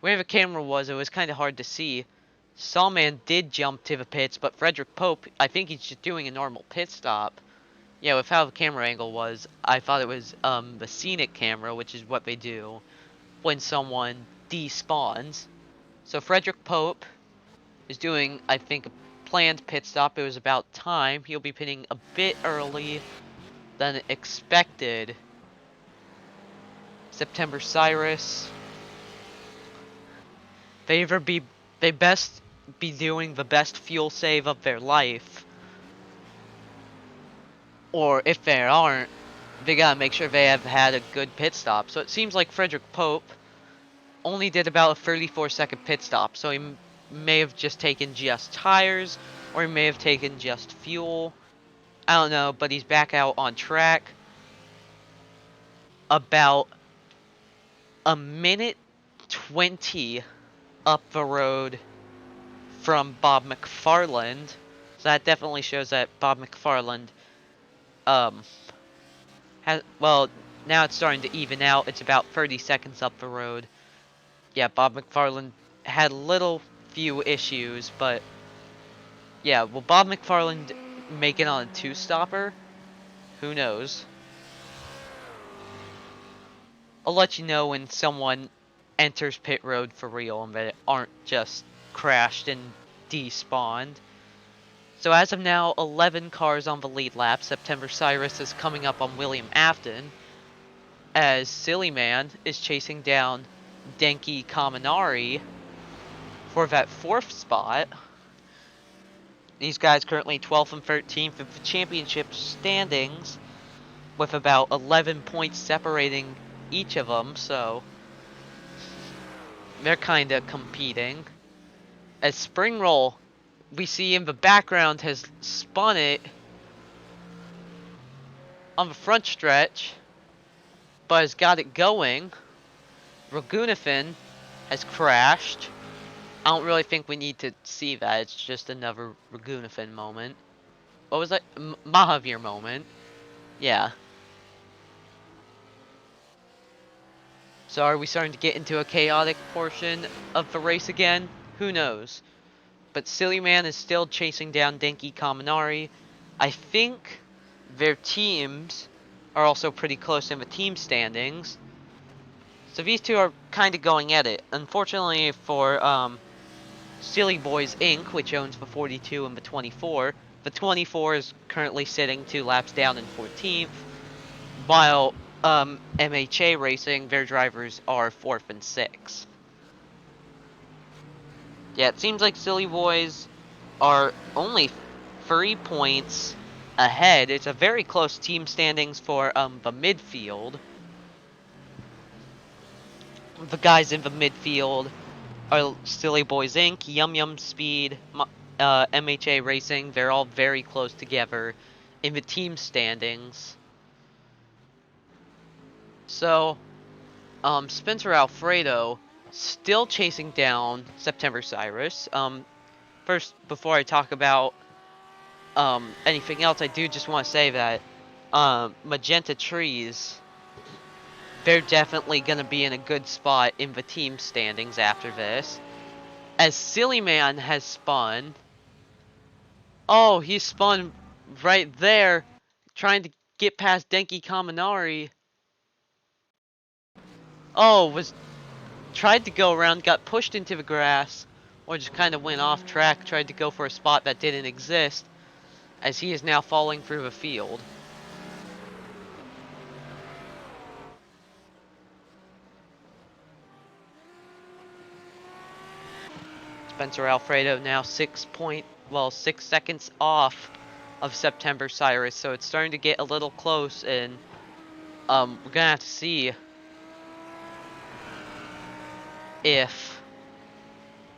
Where the camera was, it was kind of hard to see. Sawman did jump to the pits, but Frederick Pope, I think he's just doing a normal pit stop. Yeah, with how the camera angle was, I thought it was the scenic camera, which is what they do when someone despawns. So Frederick Pope is doing, I think, a planned pit stop. It was about time. He'll be pitting a bit early than expected. September Cyrus. They best be doing the best fuel save of their life. Or if they aren't, they gotta make sure they have had a good pit stop. So it seems like Frederick Pope only did about a 34-second pit stop. So he may have just taken just tires, or he may have taken just fuel. I don't know, but he's back out on track. About a minute 20 up the road from Bob McFarland. So that definitely shows that Bob McFarland well, now it's starting to even out. It's about 30 seconds up the road. Yeah, Bob McFarland had few issues, but yeah, will Bob McFarland make it on a 2-stopper? Who knows? I'll let you know when someone enters pit road for real and they aren't just crashed and despawned. So as of now, 11 cars on the lead lap. September Cyrus is coming up on William Afton, as Silly Man is chasing down Denki Kaminari for that 4th spot. These guys currently 12th and 13th of the championship standings, with about 11 points separating each of them, so they're kind of competing. As Spring Roll, we see in the background, has spun it on the front stretch, but has got it going. Ragunathan has crashed. I don't really think we need to see that. It's just another Ragunathan moment. What was that? Mahavir moment. Yeah. So are we starting to get into a chaotic portion of the race again? Who knows? But Silly Man is still chasing down Denki Kaminari. I think their teams are also pretty close in the team standings. So these two are kind of going at it. Unfortunately for Silly Boys Inc., which owns the 42 and the 24, the 24 is currently sitting 2 laps down in 14th, while MHA Racing, their drivers are 4th and 6th. Yeah, it seems like Silly Boys are only 3 points ahead. It's a very close team standings for the midfield. The guys in the midfield are Silly Boys Inc., Yum Yum Speed, MHA Racing. They're all very close together in the team standings. So, Spencer Alfredo still chasing down September Cyrus. First, before I talk about anything else, I do just want to say that Magenta Trees, they're definitely going to be in a good spot in the team standings after this. As Silly Man has spun. Oh, he spun right there, trying to get past Denki Kaminari. Oh, tried to go around, got pushed into the grass, or just kind of went off track, tried to go for a spot that didn't exist, as he is now falling through the field. Spencer Alfredo now 6 seconds off of September Cyrus, so it's starting to get a little close, and we're gonna have to see if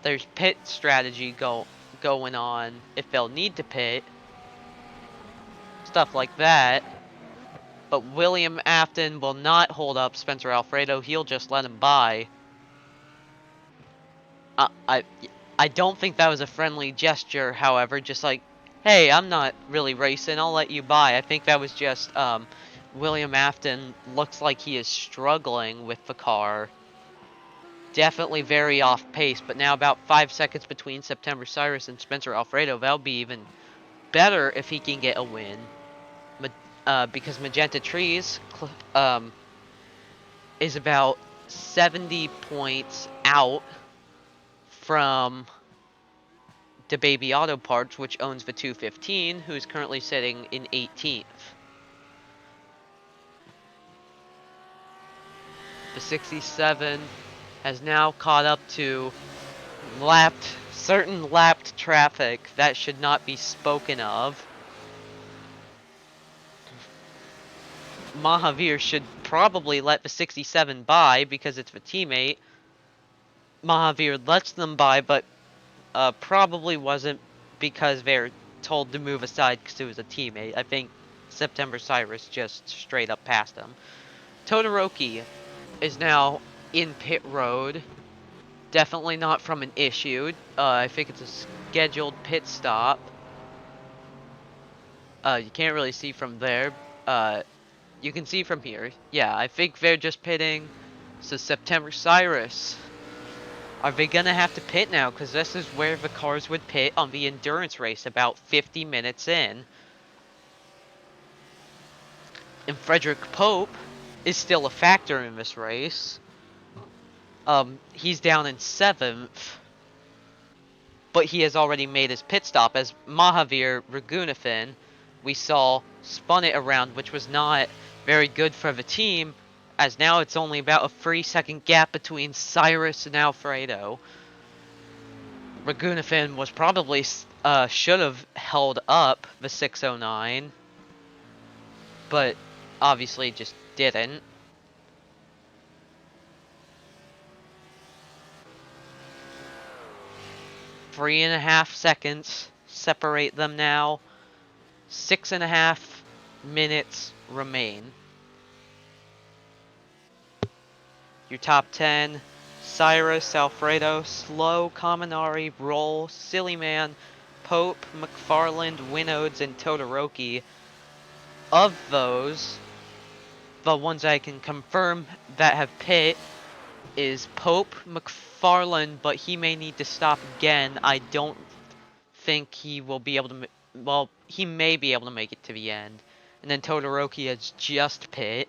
there's pit strategy going on, if they'll need to pit, stuff like that. But William Afton will not hold up Spencer Alfredo. He'll just let him by. I don't think that was a friendly gesture, however. Just like, hey, I'm not really racing. I'll let you by. I think that was just William Afton looks like he is struggling with the car. Definitely very off pace, but now about 5 seconds between September Cyrus and Spencer Alfredo. That'll be even better if he can get a win. Because Magenta Trees is about 70 points out from the Baby Auto Parts, which owns the 215, who's currently sitting in 18th. The 67 has now caught up to certain lapped traffic that should not be spoken of. Mahavir should probably let the 67 by because it's the teammate. Mahavir lets them by, but probably wasn't because they're told to move aside because it was a teammate. I think September Cyrus just straight up passed him. Todoroki is now in pit road. Definitely not from an issue. I think it's a scheduled pit stop. You can't really see from there. You can see from here. Yeah, I think they're just pitting. So September Cyrus. Are they gonna have to pit now? Because this is where the cars would pit on the endurance race about 50 minutes in. And Frederick Pope is still a factor in this race. He's down in 7th. but he has already made his pit stop as Mahavir Raghunathan, we saw, spun it around, which was not very good for the team, as now it's only about a 3-second gap between Cyrus and Alfredo. Raghunathan was probably should have held up the 609, but obviously just didn't. Three and a half seconds separate them now. 6.5 minutes remain. Your top 10: Cyrus, Alfredo, Slow, Kaminari, Roll, Silly Man, Pope, McFarland, Winodes, and Todoroki. Of those, the ones I can confirm that have pit is Pope, McFarland, but he may need to stop again. I don't think he will be able to. Well, he may be able to make it to the end. And then Todoroki has just pit.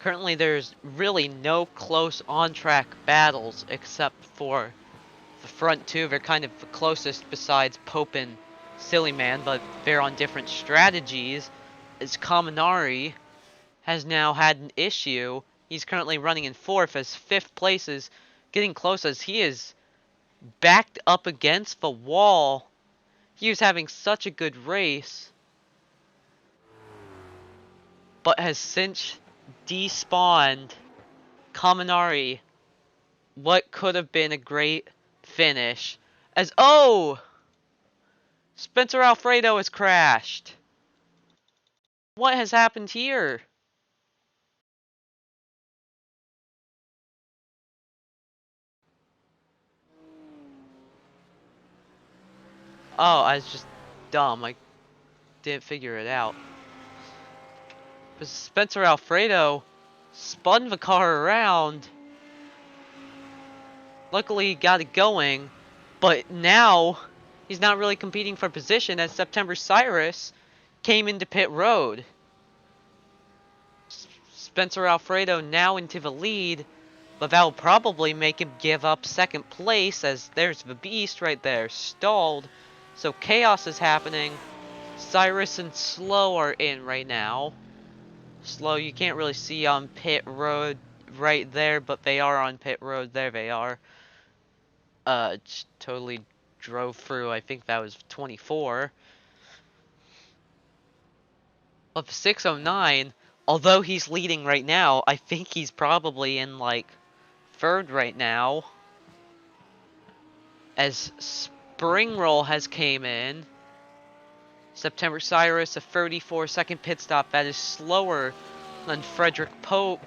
Currently, there's really no close on-track battles except for the front two. They're kind of the closest besides Pope and Silly Man, but they're on different strategies. As Kaminari has now had an issue. He's currently running in 4th as 5th place is getting close as he is backed up against the wall. He was having such a good race, but has since despawned. Kaminari, what could have been a great finish, as Spencer Alfredo has crashed. What has happened here? Oh, I was just dumb. I didn't figure it out. But Spencer Alfredo spun the car around. Luckily, he got it going. But now, he's not really competing for position as September Cyrus came into pit road. Spencer Alfredo now into the lead. But that will probably make him give up 2nd place as there's the beast right there, stalled. So chaos is happening. Cyrus and Slow are in right now. Slow, you can't really see on pit road right there, but they are on pit road. There they are. Just totally drove through. I think that was 24. Of 609, although he's leading right now, I think he's probably in like 3rd right now. As Spring Roll has came in. September Cyrus, a 34-second pit stop. That is slower than Frederick Pope.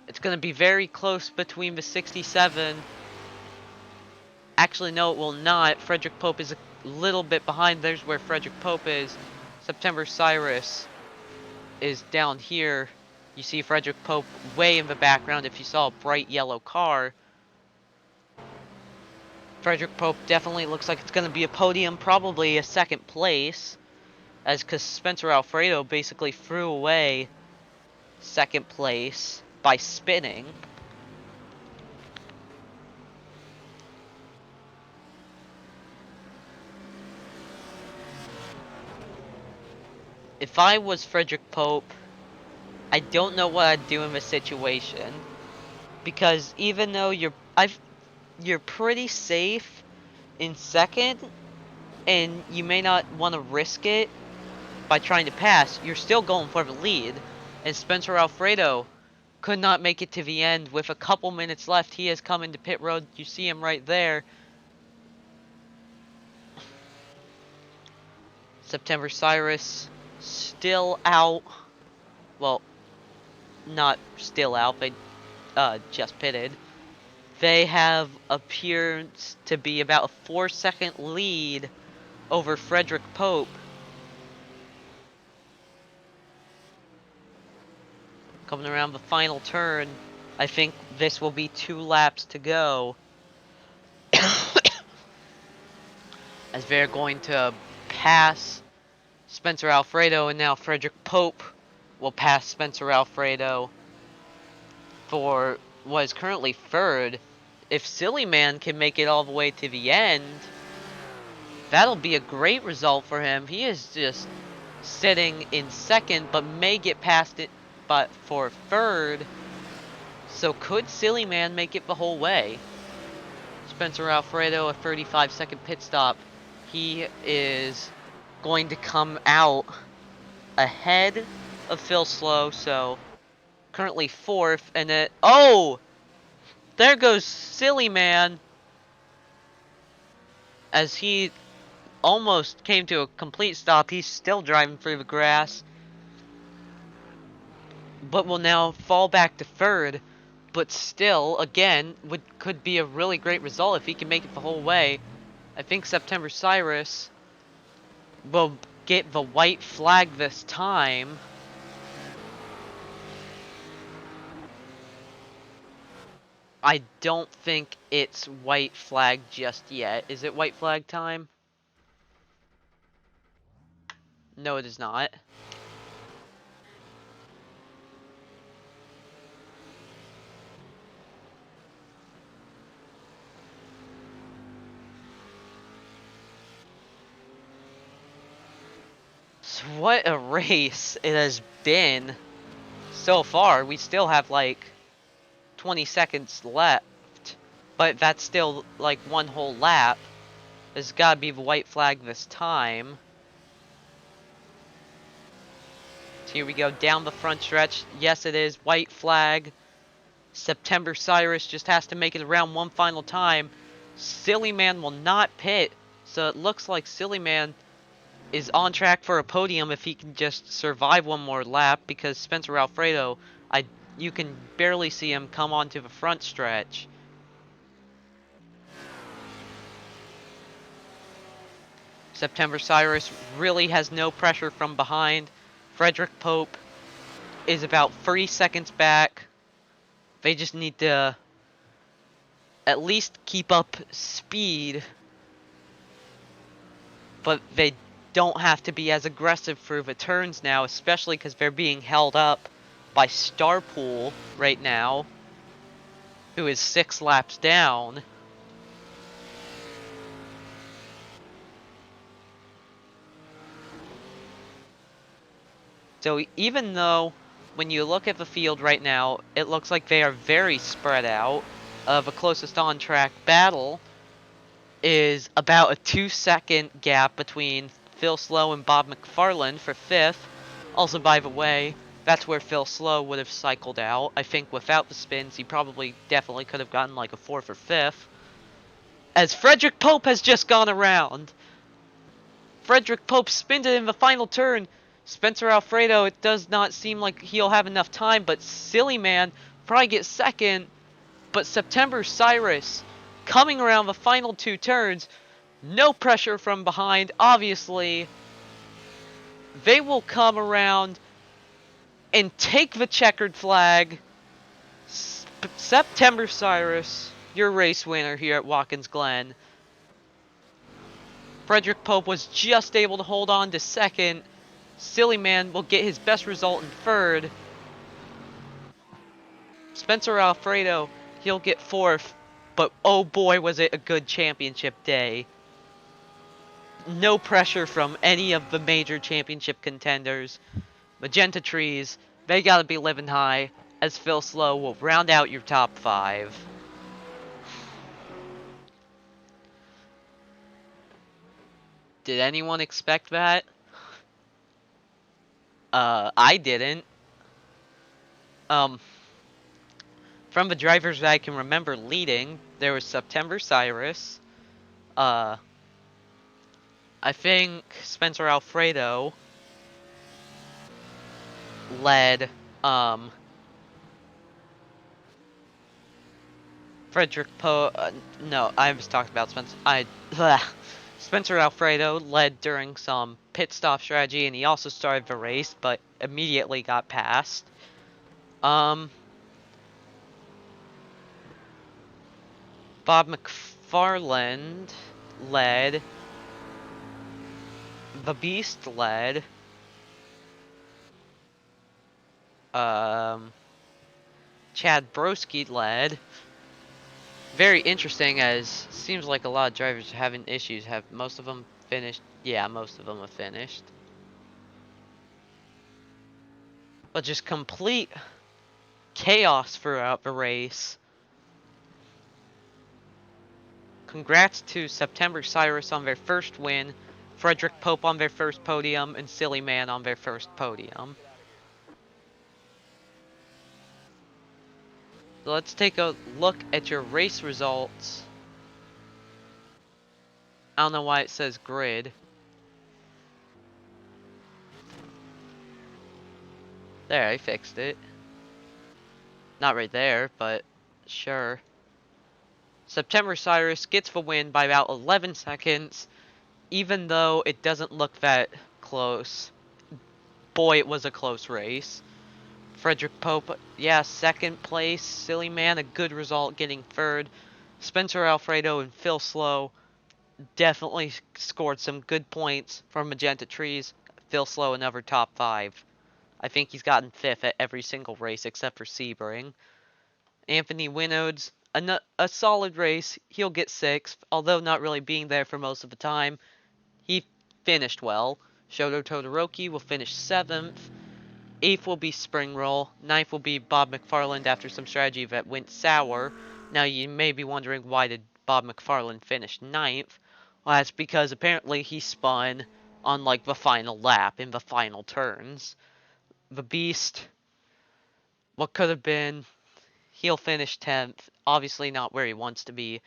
It's going to be very close between the 67. Actually, no, it will not. Frederick Pope is a little bit behind. There's where Frederick Pope is. September Cyrus is down here. You see Frederick Pope way in the background if you saw a bright yellow car. Frederick Pope definitely looks like it's going to be a podium, probably a 2nd place. As because Spencer Alfredo basically threw away 2nd place by spinning. If I was Frederick Pope, I don't know what I'd do in this situation. Because even though you're pretty safe in 2nd, and you may not want to risk it by trying to pass, you're still going for the lead. And Spencer Alfredo could not make it to the end with a couple minutes left. He has come into pit road. You see him right there. September Cyrus still out. Well, not still out. They just pitted. They have appeared to be about a 4-second lead over Frederick Pope. Coming around the final turn, I think this will be 2 laps to go. As they're going to pass Spencer Alfredo, and now Frederick Pope will pass Spencer Alfredo for what is currently third. If Silly Man can make it all the way to the end, that'll be a great result for him. He is just sitting in second, but may get past it but for third. So could Silly Man make it the whole way? Spencer Alfredo, a 35-second pit stop. He is going to come out ahead of Phil Slow, so currently fourth, and it... Oh! There goes Silly Man! As he almost came to a complete stop, he's still driving through the grass, but will now fall back to third. But still, again, could be a really great result if he can make it the whole way. I think September Cyrus will get the white flag this time. I don't think it's white flag just yet. Is it white flag time? No, it is not. So what a race it has been so far. We still have like 20 seconds left, but that's still like one whole lap. There's gotta be the white flag this time. So here we go down the front stretch. Yes, it is white flag. September Cyrus just has to make it around one final time. Silly Man will not pit, so it looks like Silly Man is on track for a podium if he can just survive one more lap, because Spencer Alfredo, you can barely see him come onto the front stretch. September Cyrus really has no pressure from behind. Frederick Pope is about 30 seconds back. They just need to at least keep up speed, but they don't have to be as aggressive through the turns now, especially because they're being held up by Starpool right now, who is 6 laps down. So even though when you look at the field right now, it looks like they are very spread out, the closest on-track battle is about a 2-second gap between Phil Slow and Bob McFarland for 5th. Also, by the way, that's where Phil Slow would have cycled out. I think without the spins, he probably definitely could have gotten like a 4th or 5th. As Frederick Pope has just gone around. Frederick Pope spinned it in the final turn. Spencer Alfredo, it does not seem like he'll have enough time, but Silly Man probably gets second. But September Cyrus coming around the final 2 turns, no pressure from behind, obviously. They will come around and take the checkered flag. September Cyrus, your race winner here at Watkins Glen. Frederick Pope was just able to hold on to second. Silly Man will get his best result in third. Spencer Alfredo, he'll get 4th. But oh boy, was it a good championship day. No pressure from any of the major championship contenders. Magenta Trees, they gotta be living high, as Phil Slow will round out your top 5. Did anyone expect that? I didn't. From the drivers that I can remember leading, there was September Cyrus. I think Spencer Alfredo led, Frederick no, I was talking about Spencer Alfredo led during some pit stop strategy, and he also started the race, but immediately got passed. Bob McFarland led. The Beast led. Um, Chad Broski led. Very interesting, as seems like a lot of drivers are having issues. Have most of them finished? Yeah, most of them have finished. But just complete chaos throughout the race. Congrats to September Cyrus on their first win, Frederick Pope on their first podium, and Silly Man on their first podium. So let's take a look at your race results. I don't know why it says grid. There, I fixed it. Not right there, but sure. September Cyrus gets the win by about 11 seconds, even though it doesn't look that close. Boy, it was a close race. Frederick Pope, yeah, second place. Silly Man, a good result, getting third. Spencer Alfredo and Phil Slow definitely scored some good points from Magenta Trees. Phil Slow, another top 5. I think he's gotten 5th at every single race except for Sebring. Anthony Winodes, a solid race. He'll get 6th, although not really being there for most of the time. He finished well. Shoto Todoroki will finish 7th. 8th will be Spring Roll. 9th will be Bob McFarland after some strategy that went sour. Now you may be wondering, why did Bob McFarland finish 9th? Well, that's because apparently he spun on like the final lap in the final turns. The Beast, what could have been, he'll finish 10th. Obviously not where he wants to be.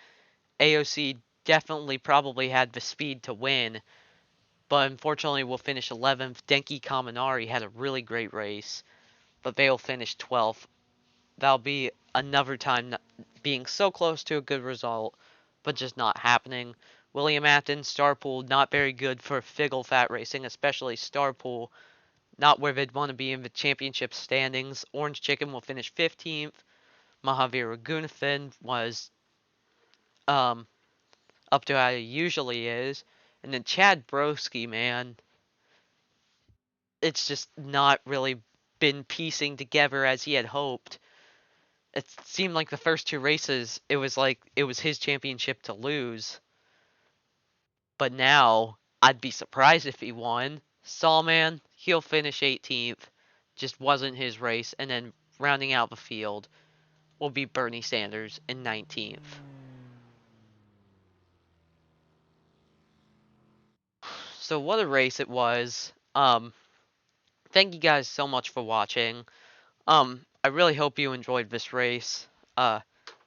AOC definitely probably had the speed to win, but unfortunately will finish 11th. Denki Kaminari had a really great race, but they'll finish 12th. That'll be another time being so close to a good result, but just not happening. William Athens, Starpool, not very good for Figgle Fat Racing, especially Starpool, not where they'd want to be in the championship standings. Orange Chicken will finish 15th. Mahavir Raghunathan was um, up to how he usually is. And then Chad Broski, man, it's just not really been piecing together as he had hoped. It seemed like the first 2 races, it was like it was his championship to lose. But now, I'd be surprised if he won. Sawman, he'll finish 18th. Just wasn't his race. And then rounding out the field will be Bernie Sanders in 19th. So what a race it was. Thank you guys so much for watching. I really hope you enjoyed this race.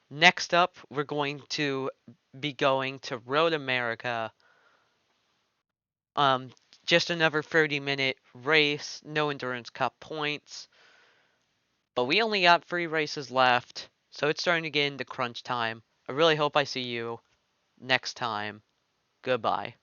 Next up, we're going to be going to Road America. Um, just another 30-minute race, no Endurance Cup points. But we only got 3 races left, so it's starting to get into crunch time. I really hope I see you next time. Goodbye.